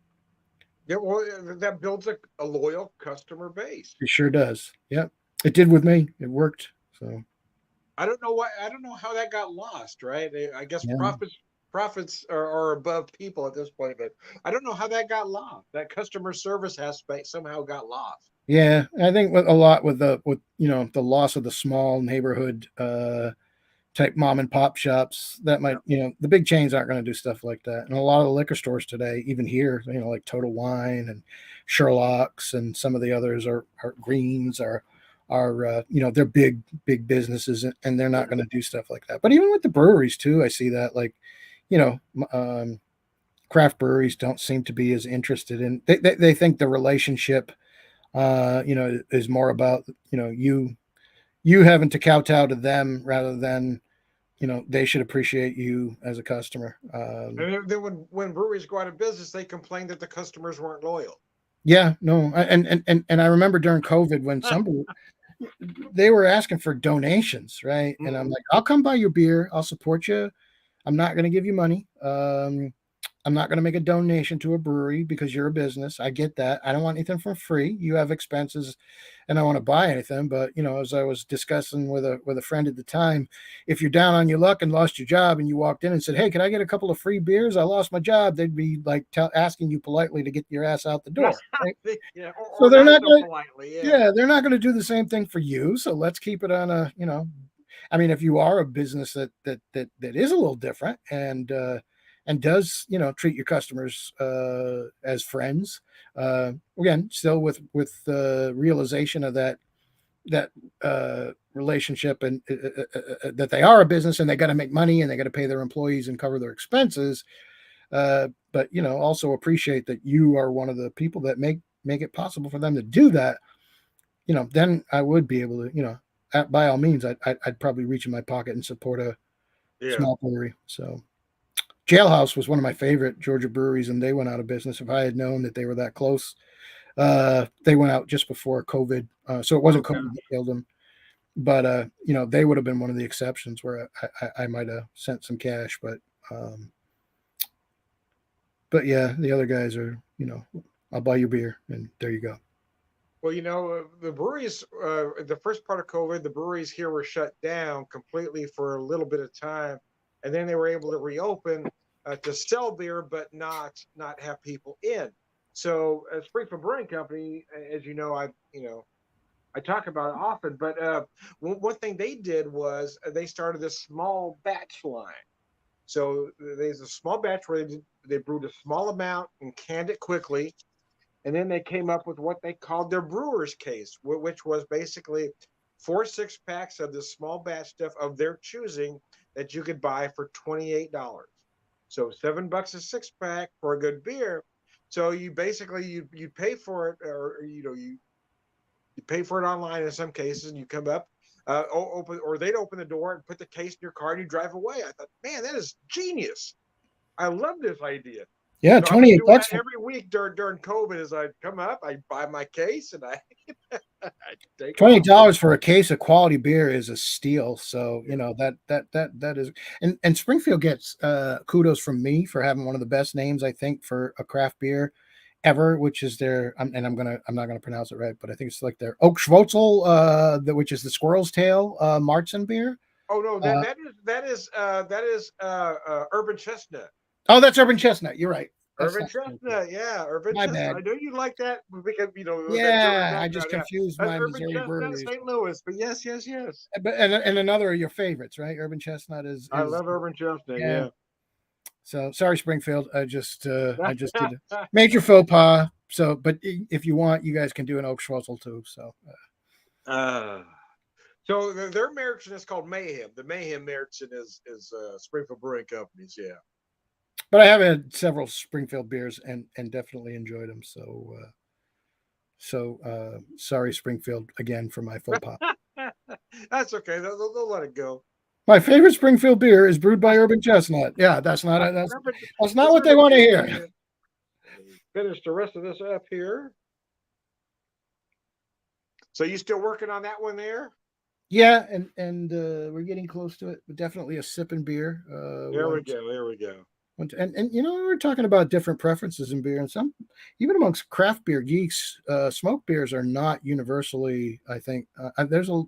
Yeah, well, that builds a loyal customer base. It sure does. Yep, it did with me. It worked. So I don't know why. I don't know how that got lost. Right? I guess yeah, profits are above people at this point, but I don't know how that got lost. That customer service aspect somehow got lost. yeah. I think with a lot with the loss of the small neighborhood type mom and pop shops that might Yeah. the big chains aren't going to do stuff like that, and a lot of the liquor stores today, even here, like Total Wine and Sherlock's and some of the others are Greens are they're big businesses, and they're not Yeah. going to do stuff like that. But even with the breweries too, I see that, like, you know craft breweries don't seem to be as interested in, they think the relationship is more about you having to kowtow to them rather than they should appreciate you as a customer. And then when breweries go out of business, they complain that the customers weren't loyal. Yeah, no, and I remember during COVID when somebody they were asking for donations, right? And I'm Mm-hmm. like, I'll come buy your beer, I'll support you. I'm not going to give you money. I'm not going to make a donation to a brewery because you're a business. I get that. I don't want anything for free. You have expenses, and I want to buy anything. But as I was discussing with a friend at the time, if you're down on your luck and lost your job, and you walked in and said, "Hey, can I get a couple of free beers? I lost my job," they'd be like asking you politely to get your ass out the door. Right? Yeah, So or they're not not so going. politely. Yeah. Yeah, they're not going to do the same thing for you. So let's keep it on I mean, if you are a business that is a little different and does treat your customers as friends, again, still with the realization of that relationship, and that they are a business and they got to make money and they got to pay their employees and cover their expenses. But also appreciate that you are one of the people that make it possible for them to do that. Then I would be able to, by all means, I'd probably reach in my pocket and support a Yeah. small brewery. So Jailhouse was one of my favorite Georgia breweries, and they went out of business. If I had known that they were that close, they went out just before COVID. So it wasn't Okay. COVID that killed them, but they would have been one of the exceptions where I might have sent some cash, um, but yeah, the other guys are, I'll buy you beer, and there you go. Well, the breweries, the first part of COVID, the breweries here were shut down completely for a little bit of time, and then they were able to reopen to sell beer, but not have people in. So, Springfield Brewing Company, as you know, I talk about it often, but one thing they did was they started this small batch line. So there's a small batch where they brewed a small amount and canned it quickly, and then they came up with what they called their brewer's case, which was basically 4 6 packs of this small batch stuff of their choosing that you could buy for $28. So $7 a 6 pack for a good beer. So you basically you pay for it, or you pay for it online in some cases, and you come up, open, or they'd open the door and put the case in your car and you drive away. I thought, man, that is genius. I love this idea. Yeah, So I've been 28 doing that bucks. every week during COVID. As I come up, I buy my case and I, I take off. $28 for a case of quality beer is a steal. So Yeah. that is, and Springfield gets kudos from me for having one of the best names, I think, for a craft beer ever, which is their, and I'm not gonna pronounce it right, but I think it's like their Oak Schwotzel, which is the Squirrel's Tail Martzen beer. Oh no, that Uh, that is Urban Chestnut. oh, that's Urban Chestnut. You're right. That's Urban not Springfield. Chestnut, yeah, Urban My Chestnut. bad. I know you like that because with that German Yeah, I just background. Yeah, confused that's my Urban Missouri Chestnut, breweries. St. Louis. But yes, yes, yes. But and another of your favorites, right? Urban Chestnut I is love Urban Chestnut. yeah. Yeah. So sorry, Springfield. I just did a major faux pas. So, but if you want, you guys can do an oak schwarzel too. So, uh, so their American is called Mayhem. The Mayhem American is Springfield Brewing Company's. Yeah. but I have had several Springfield beers and definitely enjoyed them. So sorry, Springfield, again for my faux pas. That's okay. They'll let it go. My favorite Springfield beer is brewed by Urban Chestnut. Yeah, that's not that's not what they want to hear. Finish the rest of this up here. So you still working on that one there? Yeah, and we're getting close to it. But definitely a sipping beer. There we go. There we go. And you know, we're talking about different preferences in beer, and some even amongst craft beer geeks, smoked beers are not universally. I think there's a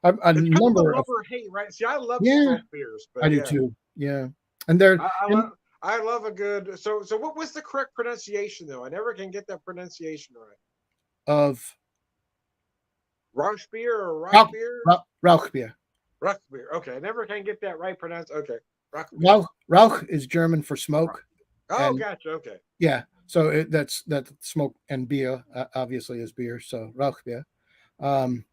It's kind of a number love of or hate, right? See, I love yeah, smoked beers, I but do yeah, too. Yeah, and they're and I love a good. So what was the correct pronunciation though? I never can get that pronunciation right. of Rauch beer or Rock Rauch, beer? Rauch beer. Rock beer. Okay, I never can get that right pronounced. Okay, Rock beer. Rauch is German for smoke. Oh, And gotcha. Okay. yeah, so that's smoke and beer obviously is beer. So Rauch beer. Um,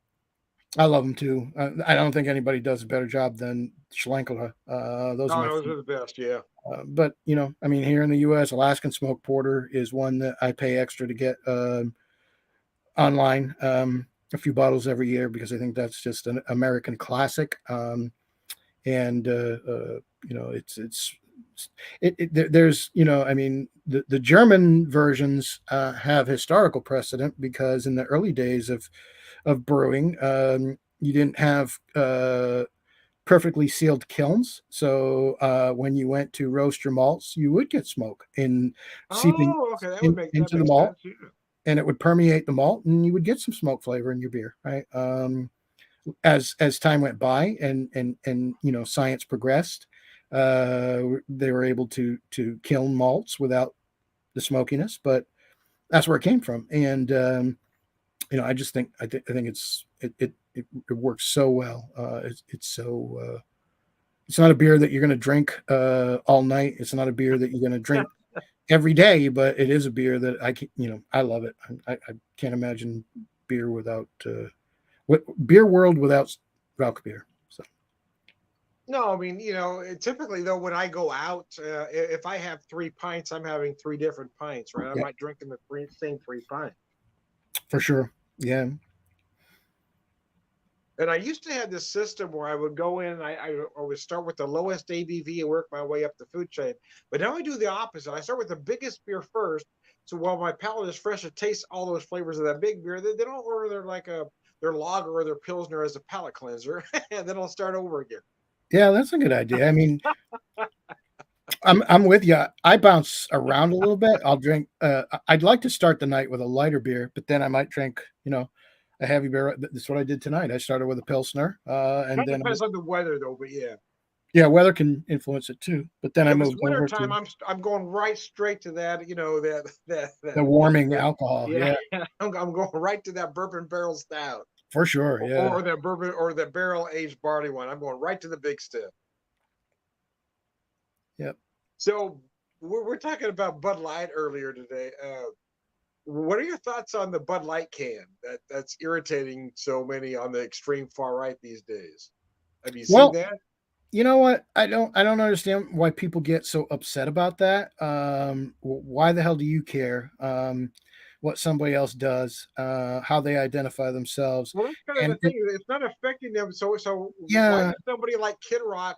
I love them too. I don't think anybody does a better job than Schlenkerla. Those are Oh, my those favorite. are the best. Yeah. But you know, I mean, here in the U.S., Alaskan Smoke Porter is one that I pay extra to get online. A few bottles every year because I think that's just an American classic. And you know, there's you know, I mean, the German versions have historical precedent because in the early days of brewing, you didn't have perfectly sealed kilns. So when you went to roast your malts, you would get smoke in seeping Oh, okay. That into the makes malt, sense. Yeah. and it would permeate the malt, and you would get some smoke flavor in your beer, right? As time went by, and you know, science progressed, they were able to kiln malts without the smokiness, but that's where it came from. And you know, I just think I think it works so well. It's so it's not a beer that you're going to drink all night. It's not a beer that you're going to drink every day, but it is a beer that I can, you know, I love it. I can't imagine beer without beer world without Rauch beer. So No, I mean, you know, typically though, when I go out, if I have 3 pints, I'm having 3 different pints, right? I'm yeah, not drinking the same 3 pints. for sure. Yeah. And I used to have this system where I would go in, I would start with the lowest ABV and work my way up the food chain. But now I do the opposite. I start with the biggest beer first. So while my palate is fresh, it tastes all those flavors of that big beer. They don't order their lager or their pilsner as a palate cleanser, and then I'll start over again. Yeah, that's a good idea. I mean, I'm with you. I bounce around a little bit. I'll drink. I'd like to start the night with a lighter beer, but then I might drink, you know, a heavy beer. That's what I did tonight. I started with a pilsner, and That then depends on the weather, though. But yeah, yeah, weather can influence it too. But then I if it's moved winter over time, to I'm going right straight to that. You know the warming that alcohol. yeah. Yeah, I'm going right to that bourbon barrel stout, for sure. Yeah. or that bourbon or that barrel aged barley wine. I'm going right to the big stiff. Yep. So we're talking about Bud Light earlier today. What are your thoughts on the Bud Light can that's irritating so many on the extreme far right these days? Have you seen Well, that? you know what? I don't understand why people get so upset about that. Why the hell do you care? What somebody else does, how they identify themselves, Well, that's kind of the and thing. It's not affecting them. So why yeah, does somebody like Kid Rock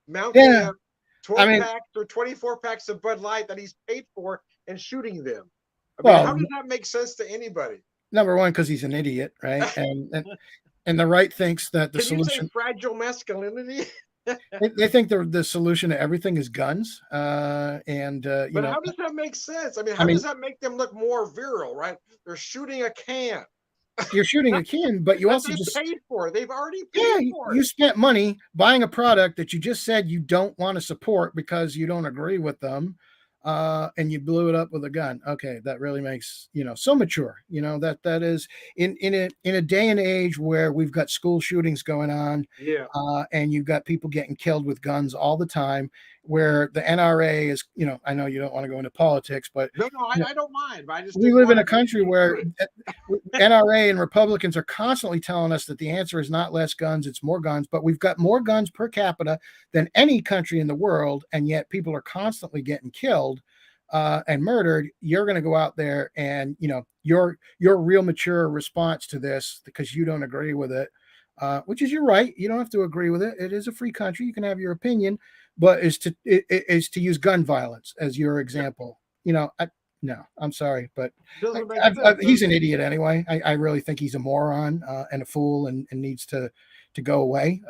mounting yeah. a I 12 mean, packs or 24 packs of Bud Light that he's paid for and shooting them? I mean, how well, does that make sense to anybody? number one, because he's an idiot, right? And the right thinks that the Can you say solution. fragile masculinity? They think the solution to everything is guns, and you But know, how does that make sense? I mean, I how does mean, that make them look more virile, right? They're shooting a can you're shooting a can, but you that also they just paid for. They've already paid yeah, for you it. spent money buying a product that you just said you don't want to support because you don't agree with them, and you blew it up with a gun. Okay, that really makes you know so mature. You know that is in a day and age where we've got school shootings going on, Yeah. and you've got people getting killed with guns all the time, where the NRA is, I know you don't want to go into politics, but No, no, you know, I don't mind, but I just we didn't live in want a to get country into where it. NRA and Republicans are constantly telling us that the answer is not less guns, it's more guns, but we've got more guns per capita than any country in the world, and yet people are constantly getting killed and murdered. You're going to go out there and, your real mature response to this, because you don't agree with it, which is your right. You don't have to agree with it. It is a free country. You can have your opinion, but is to use gun violence as your Yeah, example. No, I'm sorry, but doesn't make sense, does he's an it? idiot anyway. I really think he's a moron and a fool, and needs to go away.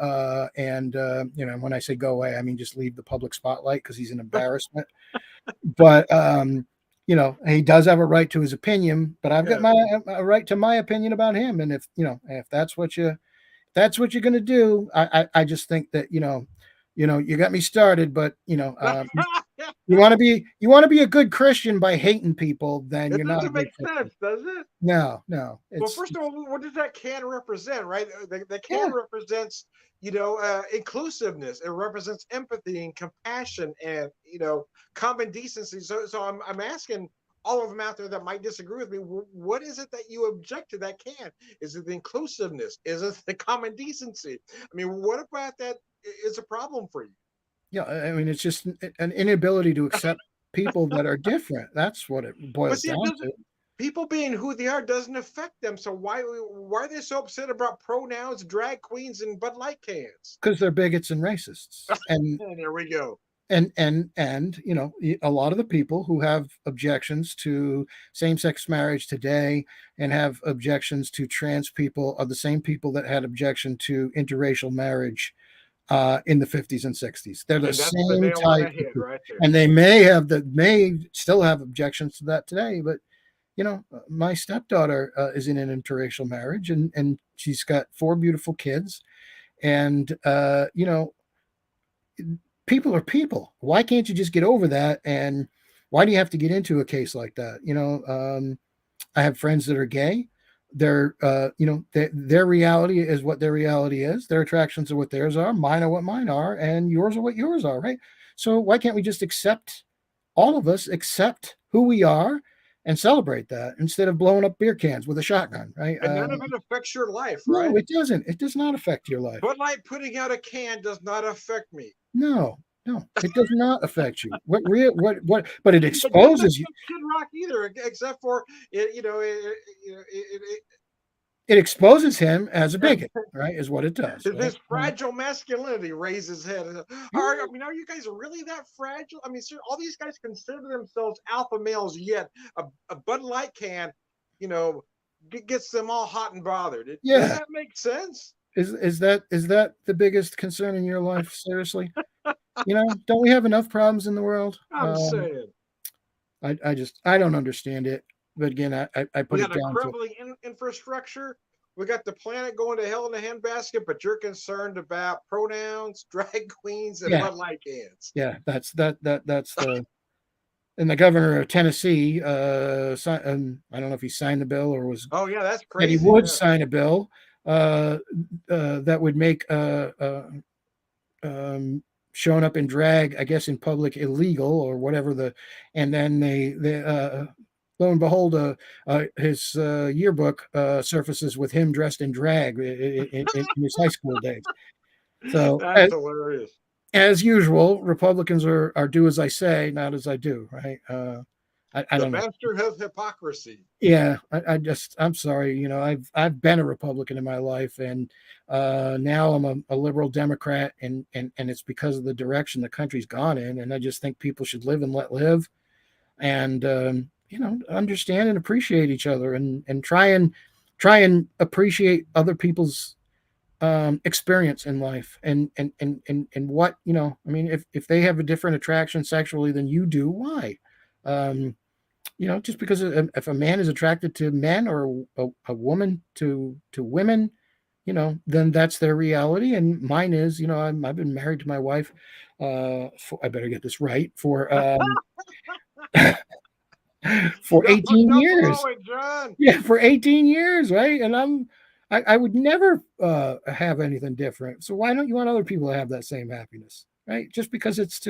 And when I say go away, I mean just leave the public spotlight, because he's an embarrassment. But he does have a right to his opinion. But I've got Yeah. my a right to my opinion about him. And if that's what you're going to do, I just think that you got me started. But you want to be a good Christian by hating people, then It you're not a doesn't good make Christian. sense, does it? No, Well, it's first of all, what does that can represent, right? The can yeah. represents, inclusiveness. It represents empathy and compassion and, common decency. So I'm asking all of them out there that might disagree with me, what is it that you object to that can? Is it the inclusiveness? Is it the common decency? I mean, what about that is a problem for you? Yeah, I mean, it's just an inability to accept people that are different. That's what it But boils see, it down doesn't. to. People being who they are doesn't affect them. So why are they so upset about pronouns, drag queens, and Bud Light cans? Because they're bigots and racists, And there we go. a lot of the people who have objections to same-sex marriage today and have objections to trans people are the same people that had objection to interracial marriage in the 50s and 60s. They're the And that's the same nail on type the of head people. right there. And they may still have objections to that today. But my stepdaughter is in an interracial marriage, and she's got 4 beautiful kids. And people are people. Why can't you just get over that? And why do you have to get into a case like that? I have friends that are gay. Their reality is what their reality is. Their attractions are what theirs are. Mine are what mine are, and yours are what yours are, right? So why can't we just accept, all of us accept who we are, and celebrate that, instead of blowing up beer cans with a shotgun, right? And none of it affects your life, No, right? it doesn't. It does not affect your life. Bud Light putting out a can does not affect me. No, no, it does not affect you. But it It doesn't exposes you. affect Kid Rock either, except for it. It exposes him as a bigot, right? Is what it does, right? This fragile masculinity raises his head. I mean, are you guys really that fragile? I mean, sir, all these guys consider themselves alpha males, yet a Bud Light can, you know, gets them all hot and bothered. Does Yeah. that make sense? Is that the biggest concern in your life? Seriously, don't we have enough problems in the world? I'm saying I don't understand it. But again, I we put it got a down to, crumbling infrastructure. We got the planet going to hell in a handbasket, but you're concerned about pronouns, drag queens, and yeah, Bud Light cans. yeah. That's the and the governor of Tennessee. I don't know if he signed the bill or was Oh yeah, that's that he crazy. would Yeah. sign a bill that would make showing up in drag, I guess, in public illegal, or whatever and then they lo and behold, his yearbook surfaces with him dressed in drag in his high school days. So That's hilarious. as usual, Republicans are do as I say, not as I do, right? I The don't know. master of hypocrisy. Yeah, I'm sorry. I've been a Republican in my life, and now I'm a liberal Democrat, and it's because of the direction the country's gone in. And I just think people should live and let live, and understand and appreciate each other, and try and appreciate other people's experience in life, and what, I mean, if they have a different attraction sexually than you do, why? Um, just because if a man is attracted to men, or a woman to women, then that's their reality, and mine is, I've been married to my wife, I better get this right, for Don't 18 don't blow years. it, John. Yeah, for 18 years, right? And I would never have anything different. So why don't you want other people to have that same happiness? right? Just because it's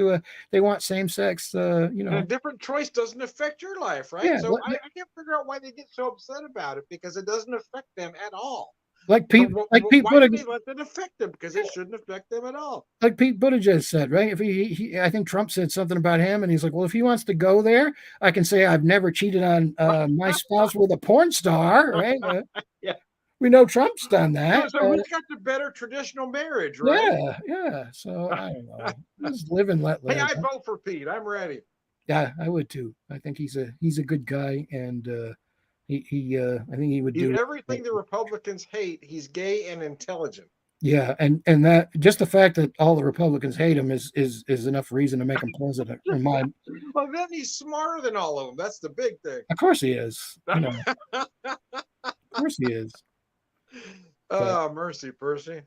they want same sex, And a different choice doesn't affect your life, right? yeah, So I can't figure out why they get so upset about it because it doesn't affect them at all. So Like Pete why do Buttigieg, they let it affect them? Because it shouldn't affect them at all. like Pete Buttigieg said, right? If I think Trump said something about him, and he's like, "Well, if he wants to go there, I can say I've never cheated on my spouse with a porn star," right? Yeah. We know Trump's done So, that. so who's got the better traditional marriage, right? Yeah, yeah. So I don't know. Just live and let Hey, live. I vote for Pete. I'm ready. Yeah, I would too. I think he's a good guy, and I think he would He's do it. everything the Republicans hate. He's gay and intelligent. Yeah, and that just the fact that all the Republicans hate him is enough reason to make him president. In my, Well, then he's smarter than all of them. That's the big thing. of course he is. Of course he is. But Oh, mercy, Percy.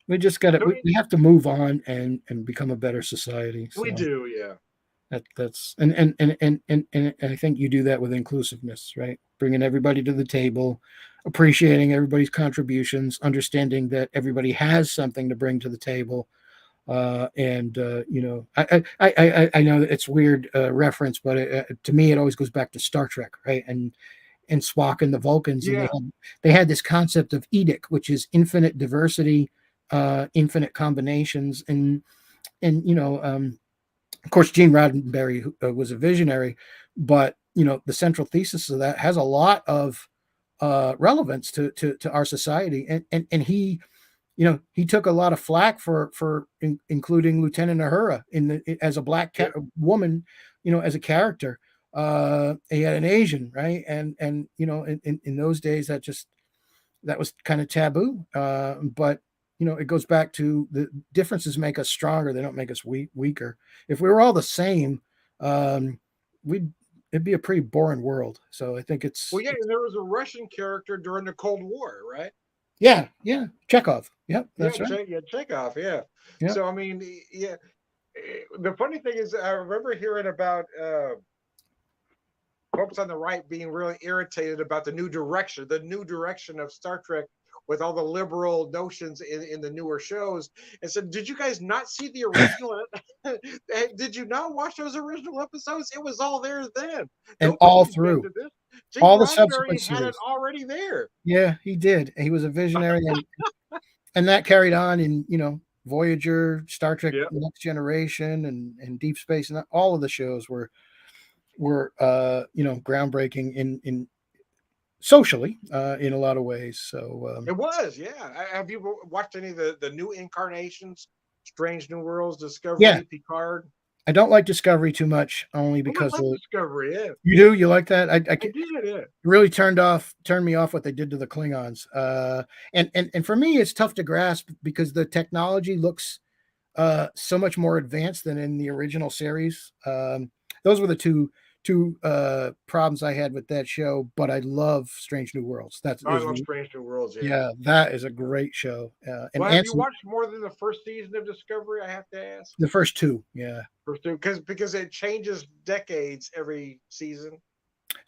we just got to So we have to move on and become a better society. we So do, yeah. that's and I think you do that with inclusiveness, right? Bringing everybody to the table, appreciating everybody's contributions, understanding that everybody has something to bring to the table. And I know that it's weird reference, but to me it always goes back to Star Trek, right? And Spock and the Vulcans, and Yeah. they had this concept of edict, which is infinite diversity, infinite combinations, and of course, Gene Roddenberry was a visionary, but the central thesis of that has a lot of relevance to our society, and he took a lot of flack for including Lieutenant Uhura as a black Yeah. woman, as a character. He had an Asian, right, and in those days that was kind of taboo. But it goes back to the differences make us stronger. They don't make us weaker. If we were all the same, we'd it'd be a pretty boring world. So I think Well, yeah, and there was a Russian character during the Cold War, right? yeah, Chekhov. Yep, Yeah, that's right. Chekhov, yeah. Yep. So I mean, yeah. The funny thing is, I remember hearing about folks on the right being really irritated about the new direction of Star Trek with all the liberal notions in the newer shows, and said, "Did you guys not see the original? Did you not watch those original episodes? It was all there then. And Nobody all through invented this. Gene all the subsequent Roddenberry had it series. already there." Yeah, he did. He was a visionary, and that carried on in Voyager, Star Trek, Yeah. Next Generation, and Deep Space, and all of the shows were groundbreaking in socially in a lot of ways. So It was, yeah. Have you watched any of the new incarnations? Strange New Worlds, yeah, Discovery, Picard. I don't like Discovery too much, only Oh, I because love Discovery. Yeah, you like that. I did. Yeah. Really turned me off what they did to the Klingons. And for me, it's tough to grasp because the technology looks so much more advanced than in the original series. Those were the two problems I had with that show. But I love Strange New Worlds. That Oh, I is love Strange New Worlds. Yeah. yeah, that is a great show. And Well, have you Anson, watched more than the first season of Discovery? I have to ask. the first two, yeah. First two, because it changes decades every season.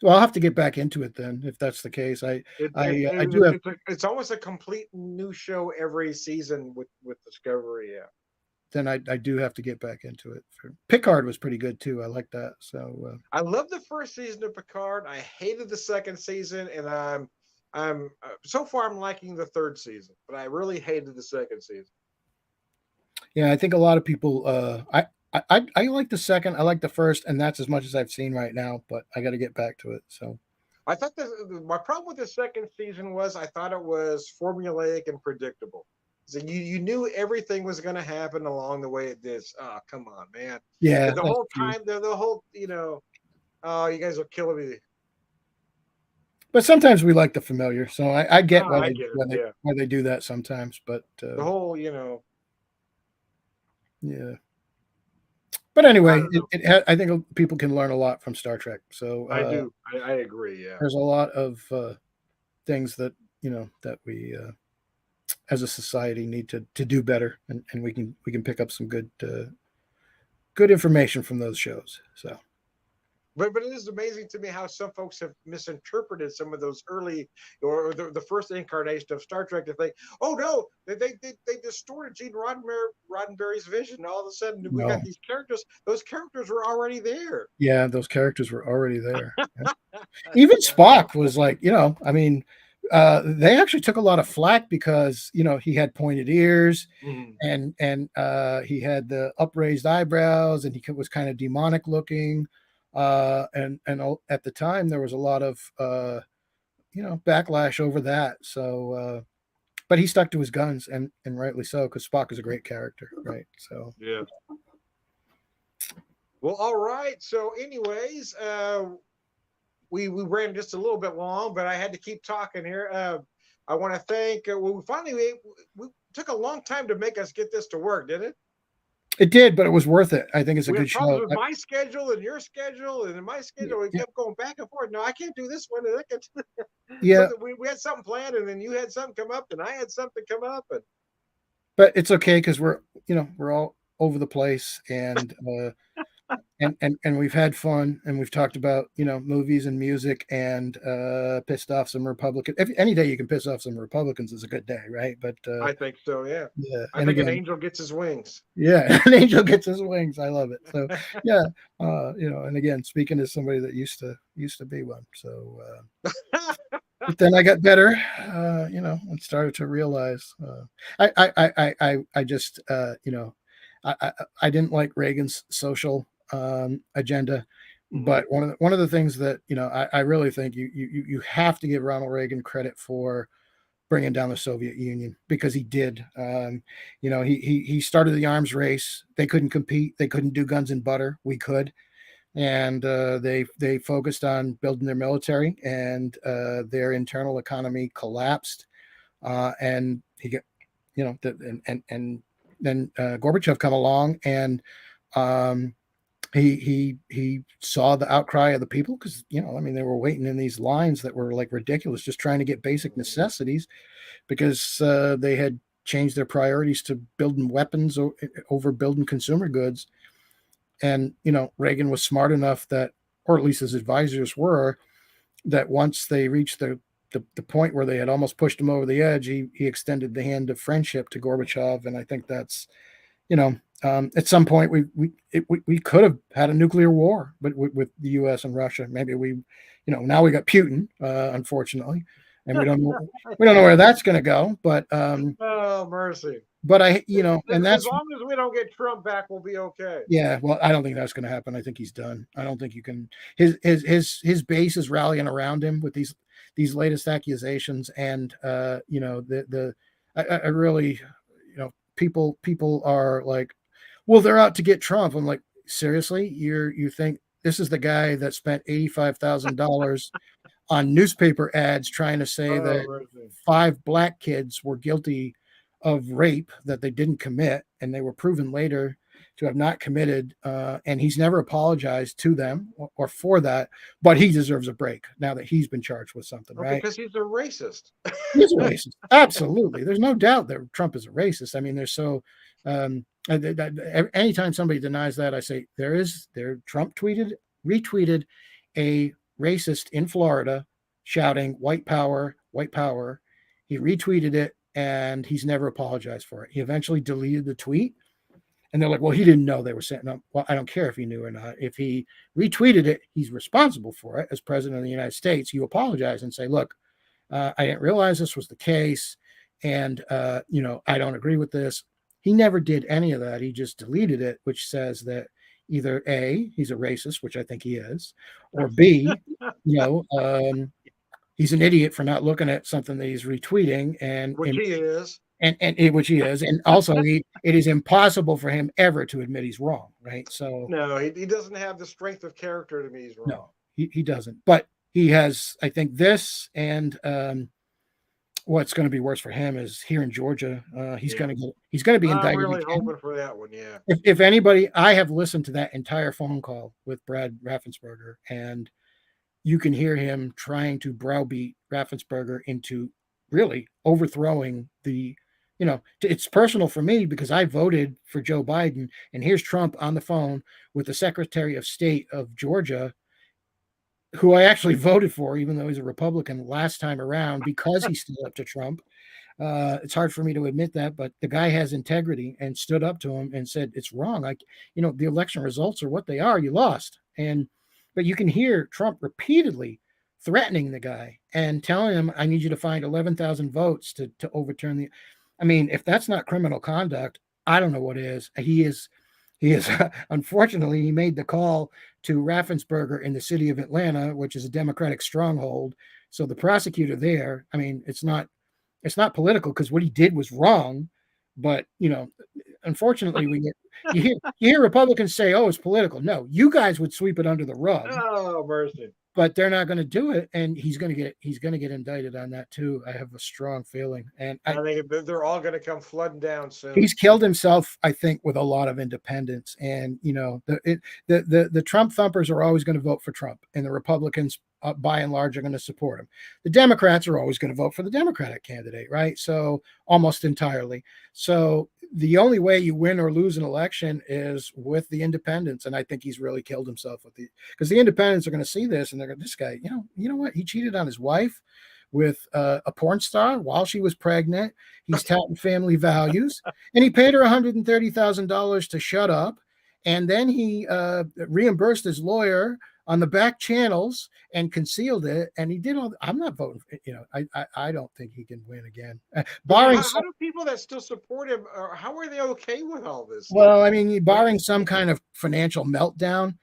So I'll have to get back into it then, if that's the case. I do have It's almost a complete new show every season with Discovery. Yeah. then I do have to get back into it. Picard was pretty good too. I like that. So I love the first season of Picard. I hated the second season, and I'm so far I'm liking the third season, but I really hated the second season. yeah, I think a lot of people. I like the second. I like the first, and that's as much as I've seen right now. But I got to get back to it. So I thought my problem with the second season was I thought it was formulaic and predictable. So you knew everything was going to happen along the way it did. Oh, come on, man! yeah, And the that's whole true. time, the whole oh, you guys are killing me. But sometimes we like the familiar. So I get Oh, I get it. Yeah, why they do that sometimes. But the whole yeah. But I anyway, don't know. I think people can learn a lot from Star Trek. So I do. I agree. Yeah. there's a lot of things that that we as a society need to do better, and we can pick up some good good information from those shows. So But it is amazing to me how some folks have misinterpreted some of those early or the first incarnation of Star Trek to think, oh no, they distorted Roddenberry's vision. All of a sudden, we got No, these characters. Those characters were already there. yeah, those characters were already there. Yeah. Even Spock was like, I mean, they actually took a lot of flack because he had pointed ears, Mhm. and he had the upraised eyebrows, and he was kind of demonic looking, and at the time there was a lot of backlash over that. So, but he stuck to his guns, and rightly so, because Spock is a great character, right? So, Yeah. Well, all right. So, anyways, we ran just a little bit long, but I had to keep talking here. I want to thank. Well, we took a long time to make us get this to work, did it? it did, but it was worth it. I think it's a We good had problems show. with my schedule and your schedule and my schedule. We Yeah, kept going back and forth. No, I can't do this one. And I can't yeah, something we had something planned, and then you had something come up, and I had something come up, and but it's okay because we're all over the place, and we've had fun, and we've talked about movies and music, and pissed off some Republicans. Any day you can piss off some Republicans is a good day, right? But I think so. Yeah, yeah, I and think an again, angel gets his wings. yeah, an angel gets his wings. I love it. So yeah, and again, speaking as somebody that used to be one, so. But then I got better, and started to realize I just I didn't like Reagan's social agenda, Mhm. but one of the things that I really think you have to give Ronald Reagan credit for bringing down the Soviet Union, because he did. He started the arms race. They couldn't compete. They couldn't do guns and butter. We could, and they focused on building their military, and their internal economy collapsed, and he got and then Gorbachev come along, and um, he saw the outcry of the people, because I mean, they were waiting in these lines that were like ridiculous, just trying to get basic necessities, because they had changed their priorities to building weapons over building consumer goods. And Reagan was smart enough that, or at least his advisors were, that once they reached the point where they had almost pushed him over the edge, he extended the hand of friendship to Gorbachev. And I think that's, at some point we could have had a nuclear war, but with the U.S. and Russia. Maybe now we got Putin, unfortunately, and we don't know where that's going to go. Oh, mercy. But and As that's long as we don't get Trump back, we'll be okay. yeah. Well, I don't think that's going to happen. I think he's done. I don't think you can. His base is rallying around him with these latest accusations, and I really, people are like, well, they're out to get Trump. I'm like, seriously, you think this is the guy that spent $85,000 on newspaper ads trying to say Oh, that mercy. 5 black kids were guilty of rape that they didn't commit, and they were proven later to have not committed, and he's never apologized to them or for that, but he deserves a break now that he's been charged with something, Oh, right? because he's a racist. He's a racist, absolutely. There's no doubt that Trump is a racist. I mean, there's so anytime somebody denies that, I say Trump retweeted a racist in Florida shouting white power, white power. He retweeted it, and he's never apologized for it. He eventually deleted the tweet, and they're like, well, he didn't know they were setting up. Well, I don't care if he knew or not. If he retweeted it, he's responsible for it as president of the United States. You apologize and say, look, I didn't realize this was the case, and I don't agree with this. He never did any of that. He just deleted it, which says that either A, he's a racist, which I think he is, or B, he's an idiot for not looking at something that he's retweeting, Which he is. which he is, and also it is impossible for him ever to admit he's wrong, right? So No, he doesn't have the strength of character to me. He's wrong. no, he doesn't. But he has, I think, this, and what's going to be worse for him is here in Georgia. He's Yeah. going to be I'm indicted really again. hoping for that one. Yeah. If anybody, I have listened to that entire phone call with Brad Raffensperger, and you can hear him trying to browbeat Raffensperger into really overthrowing the. It's personal for me because I voted for Joe Biden, and here's Trump on the phone with the Secretary of State of Georgia, who I actually voted for, even though he's a Republican last time around, because he stood up to Trump. It's hard for me to admit that, but the guy has integrity and stood up to him and said it's wrong. Like, the election results are what they are. You lost, but you can hear Trump repeatedly threatening the guy and telling him, "I need you to find 11,000 votes to overturn the." I mean, if that's not criminal conduct, I don't know what is. He is. Unfortunately, he made the call to Raffensperger in the city of Atlanta, which is a Democratic stronghold. So the prosecutor there, I mean, it's not political because what he did was wrong, but unfortunately, you hear Republicans say, "Oh, it's political." No, you guys would sweep it under the rug, Oh, mercy. but they're not going to do it, and he's going to get indicted on that too. I have a strong feeling, and I think they're all going to come flooding down soon. he's killed himself, I think, with a lot of independence. And the Trump thumpers are always going to vote for Trump, and the Republicans, by and large, are going to support him. The Democrats are always going to vote for the Democratic candidate, right? So almost entirely. So the only way you win or lose an election is with the independents, and I think he's really killed himself because the independents are going to see this and they're going, this guy, you know what? He cheated on his wife with a porn star while she was pregnant. He's touting family values, and he paid her $130,000 to shut up. And then he reimbursed his lawyer on the back channels and concealed it. And he did all. I'm not voting. I don't think he can win again. Barring How do people that still support him, how are they okay with all this stuff? Well, I mean, barring some kind of financial meltdown,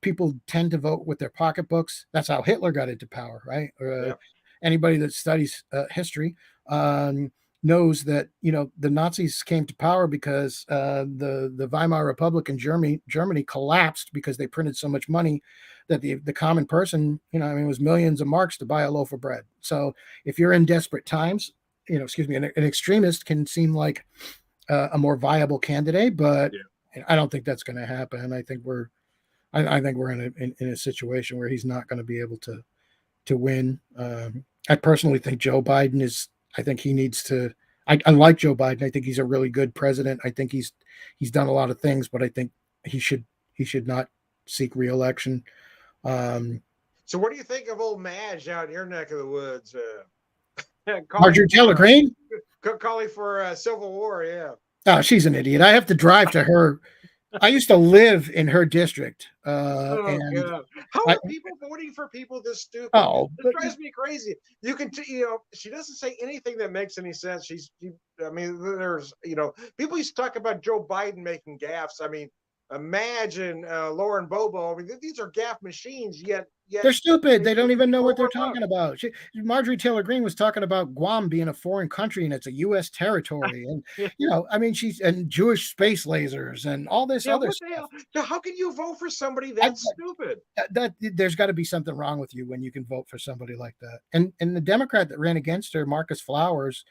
people tend to vote with their pocketbooks. That's how Hitler got into power, right? Yeah. Anybody that studies history knows that the Nazis came to power because the Weimar Republic in Germany collapsed because they printed so much money that the common person, it was millions of marks to buy a loaf of bread. So if you're in desperate times, an extremist can seem like a more viable candidate, but I don't think that's going to happen. I think we're in a situation where he's not going to be able to win. I personally think Joe Biden is. I think he needs to. I like Joe Biden. I think he's a really good president. I think he's done a lot of things, but I think he should not seek reelection. So what do you think of old Madge out in your neck of the woods? Marjorie Taylor Greene calling for Civil War. Yeah. Oh, she's an idiot. I have to drive to her. I used to live in her district. And God. How are people voting for people this stupid? Oh, it drives me crazy. You can, she doesn't say anything that makes any sense. I mean, there's, people used to talk about Joe Biden making gaffes. I mean, imagine Lauren Bobo. I mean, these are gaffe machines. Yet they're stupid. They don't even know what they're talking about. Marjorie Taylor Greene was talking about Guam being a foreign country and it's a U.S. territory, and I mean, and Jewish space lasers and all this other stuff. So how can you vote for somebody that's stupid? That there's got to be something wrong with you when you can vote for somebody like that. And the Democrat that ran against her, Marcus Flowers,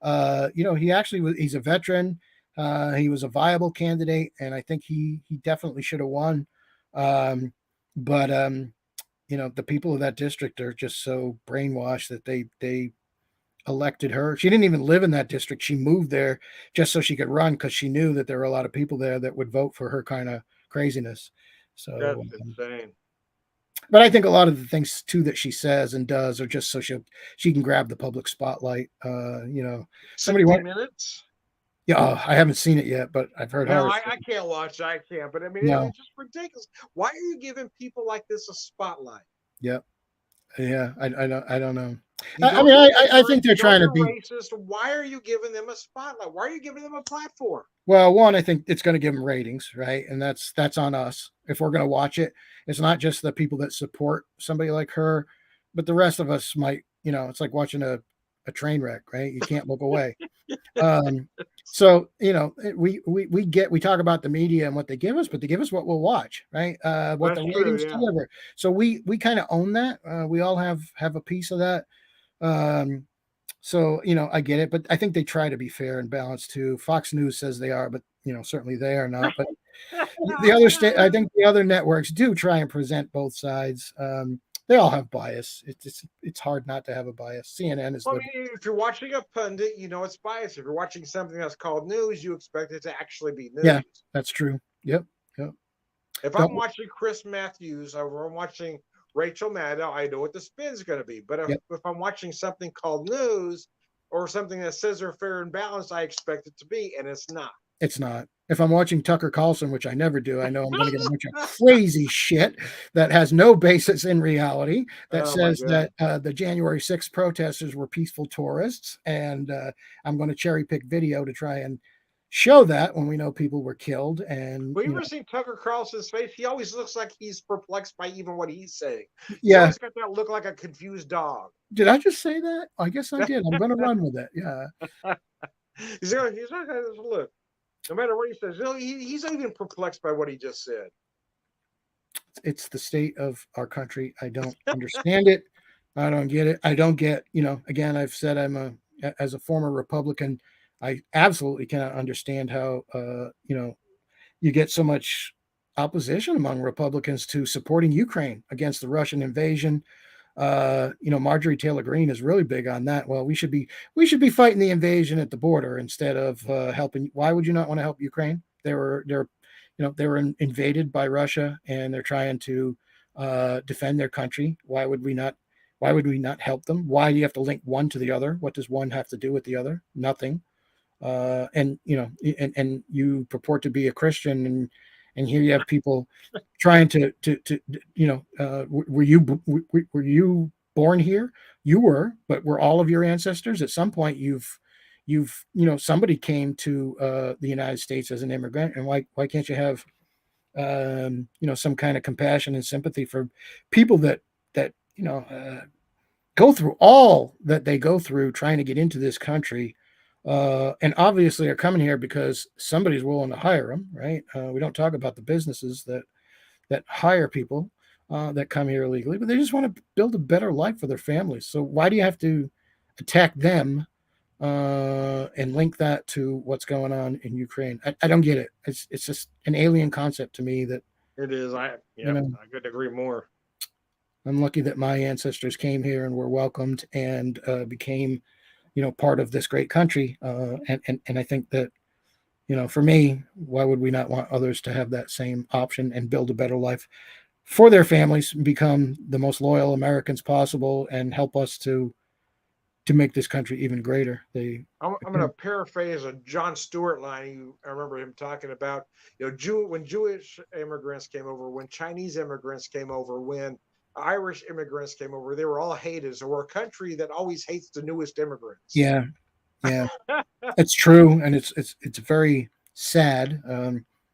he actually he's a veteran. He was a viable candidate, and I think he definitely should have won. But the people of that district are just so brainwashed that they elected her. She didn't even live in that district. She moved there just so she could run because she knew that there were a lot of people there that would vote for her kind of craziness. So that's insane. But I think a lot of the things too that she says and does are just so she can grab the public spotlight. 60 minutes. Yeah, I haven't seen it yet, but I've heard. No, I can't watch. I can't. But I mean, it's just ridiculous. Why are you giving people like this a spotlight? Yep. Yeah, I don't know. I think they're trying to be racist. Why are you giving them a spotlight? Why are you giving them a platform? Well, one, I think it's going to give them ratings, right? And that's on us if we're going to watch it. It's not just the people that support somebody like her, but the rest of us might. It's like watching a train wreck, right? You can't look away. So we talk about the media and what they give us, but they give us what we'll watch, right? What the ratings deliver. So we kind of own that. We all have a piece of that. So I get it, but I think they try to be fair and balanced too. Fox News says they are, but certainly they are not. But I think the other networks do try and present both sides. They all have bias. It's hard not to have a bias. CNN is. Well, if you're watching a pundit, it's biased. If you're watching something that's called news, you expect it to actually be news. Yeah, that's true. Yep. If I'm watching Chris Matthews or I'm watching Rachel Maddow, I know what the spin's going to be. But Yep. if I'm watching something called news or something that says they're fair and balanced, I expect it to be, and it's not. It's not. If I'm watching Tucker Carlson, which I never do, I know I'm going to get a bunch of crazy shit that has no basis in reality, that Oh my says God. that the January 6th protesters were peaceful tourists. And I'm going to cherry pick video to try and show that when we know people were killed. And, Well, you ever seen Tucker Carlson's face? He always looks like he's perplexed by even what he's saying. He's yeah. always got that look like a confused dog. Did I just say that? I guess I did. I'm going to run with it. Yeah. He's not got this look. No matter what he says, he's not even perplexed by what he just said. It's the state of our country. I don't understand it. I don't get it. I don't get, again, I've said as a former Republican, I absolutely cannot understand how, you get so much opposition among Republicans to supporting Ukraine against the Russian invasion. Marjorie Taylor Greene is really big on that. Well, we should be fighting the invasion at the border instead of helping. Why would you not want to help Ukraine? They were invaded by Russia and they're trying to defend their country. Why would we not? Why would we not help them? Why do you have to link one to the other? What does one have to do with the other? Nothing. And you purport to be a Christian, and here you have people trying to were you born here? You were, but were all of your ancestors at some point somebody came to the United States as an immigrant, and why can't you have some kind of compassion and sympathy for people that go through all that they go through trying to get into this country, and obviously are coming here because somebody's willing to hire them, right? We don't talk about the businesses that hire people that come here illegally, but they just want to build a better life for their families. So why do you have to attack them and link that to what's going on in Ukraine? I don't get it. It's just an alien concept to me that It is. I couldn't agree more. I'm lucky that my ancestors came here and were welcomed and became, part of this great country. And I think that, for me, why would we not want others to have that same option and build a better life for their families, become the most loyal Americans possible, and help us to make this country even greater? I'm going to paraphrase a John Stewart line. I remember him talking about, when Jewish immigrants came over, when Chinese immigrants came over, when Irish immigrants came over, they were all hated. So we're a country that always hates the newest immigrants. Yeah, it's true, and it's very sad.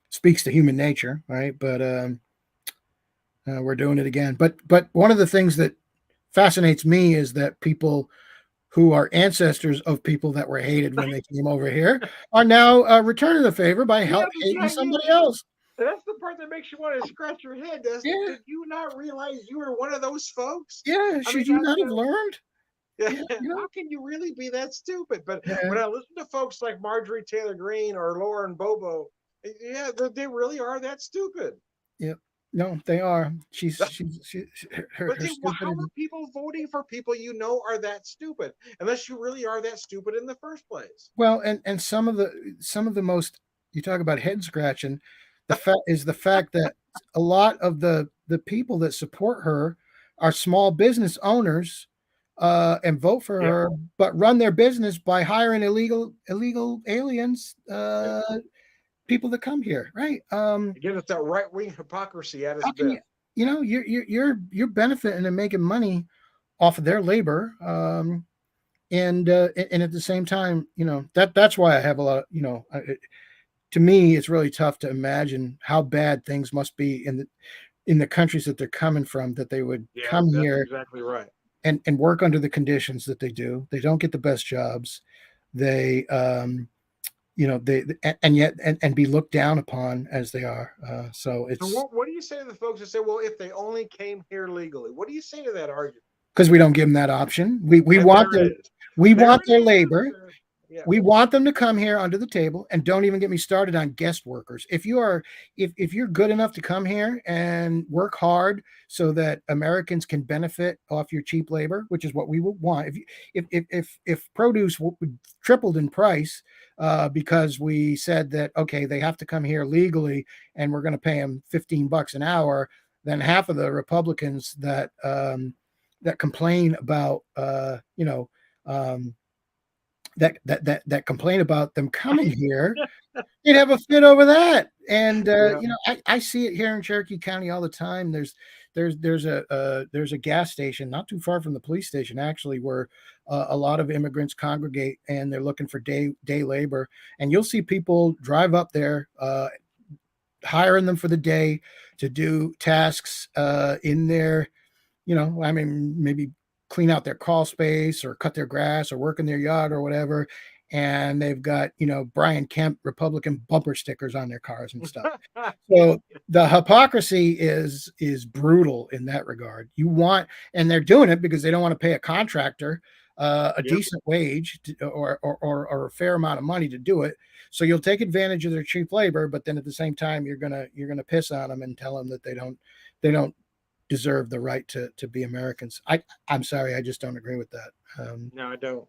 Speaks to human nature, right? But we're doing it again. But one of the things that fascinates me is that people who are ancestors of people that were hated when they came over here are now returning the favor by hating somebody else. That's the part that makes you want to scratch your head. Yeah. Did you not realize you were one of those folks? Yeah, should you not have learned? Yeah, how can you really be that stupid? But when I listen to folks like Marjorie Taylor Greene or Lauren Bobo, yeah, they really are that stupid. Yep. No, they are. She's But how are people voting for people are that stupid? Unless you really are that stupid in the first place. Well, and some of the most, you talk about head scratching, the fact that a lot of the people that support her are small business owners and vote for her, but run their business by hiring illegal aliens, people that come here, right? Again, it's that right wing hypocrisy at its How can best. you're benefiting and making money off of their labor, and at the same time, that's why I have a lot of, to me, it's really tough to imagine how bad things must be in the countries that they're coming from, that they would come here exactly right, and work under the conditions that they do. They don't get the best jobs. They and be looked down upon as they are. So what do you say to the folks that say, well, if they only came here legally? What do you say to that argument? Because we don't give them that option. We want their labor. Yeah. We want them to come here under the table, and don't even get me started on guest workers. If you're good enough to come here and work hard so that Americans can benefit off your cheap labor, which is what we would want. If produce tripled in price because we said that, okay, they have to come here legally and we're going to pay them $15 an hour, than half of the Republicans that complain about um, that complain about them coming here. You'd have a fit over that. And Yeah. I see it here in Cherokee County all the time. There's a gas station not too far from the police station, actually, where a lot of immigrants congregate, and they're looking for day labor. And you'll see people drive up there, hiring them for the day to do tasks in their, I mean, maybe clean out their crawl space or cut their grass or work in their yard or whatever. And they've got, Brian Kemp Republican bumper stickers on their cars and stuff. So the hypocrisy is brutal in that regard. And they're doing it because they don't want to pay a contractor a Yep. decent wage or a fair amount of money to do it. So you'll take advantage of their cheap labor, but then at the same time you're gonna piss on them and tell them that they don't deserve the right to be Americans. I'm sorry, I just don't agree with that. No, I don't.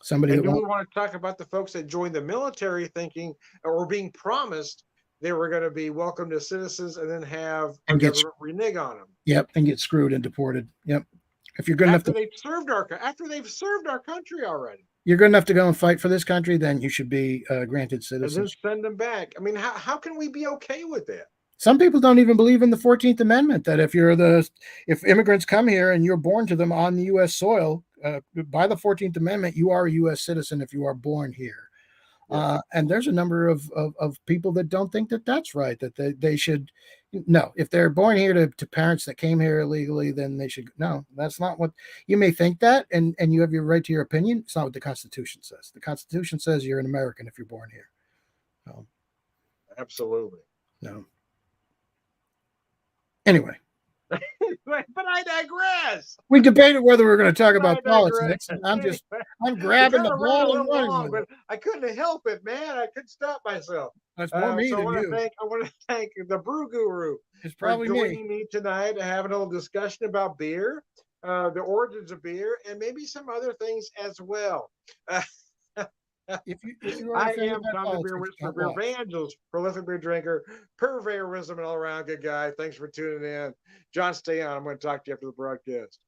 Somebody And that do we won't want to talk about the folks that joined the military thinking or being promised they were going to be welcomed as citizens and then have our and get government renege on them and get screwed and deported. Yep. If you're good enough after to they've served our country already, you're good enough to go and fight for this country, then you should be granted and then citizenship. send them back. I mean, how can we be okay with that? Some people don't even believe in the 14th Amendment, that if immigrants come here and you're born to them on the U.S. soil, by the 14th Amendment, you are a U.S. citizen if you are born here. Yeah. And there's a number of people that don't think that that's right, that they should. No, if they're born here to parents that came here illegally, then they should. No, that's not what you may think that, and you have your right to your opinion. It's not what the Constitution says. The Constitution says you're an American if you're born here. No. Absolutely. No. Anyway, But I digress. we debated whether we were going to talk about I digress. politics. Anyway, I'm grabbing the kinda ran a ball and little running long, with it. but I couldn't help it, man. I couldn't stop myself. That's more me So than you. I want to thank the Bruguru It's for probably me. joining me tonight to have a little discussion about beer, the origins of beer, and maybe some other things as well. If you are I a fan am of that Tom the Beer politics, Whisperer, don't Beer watch. Evangelist, prolific beer drinker, purveyorism, and all around good guy. Thanks for tuning in. John, stay on. I'm going to talk to you after the broadcast.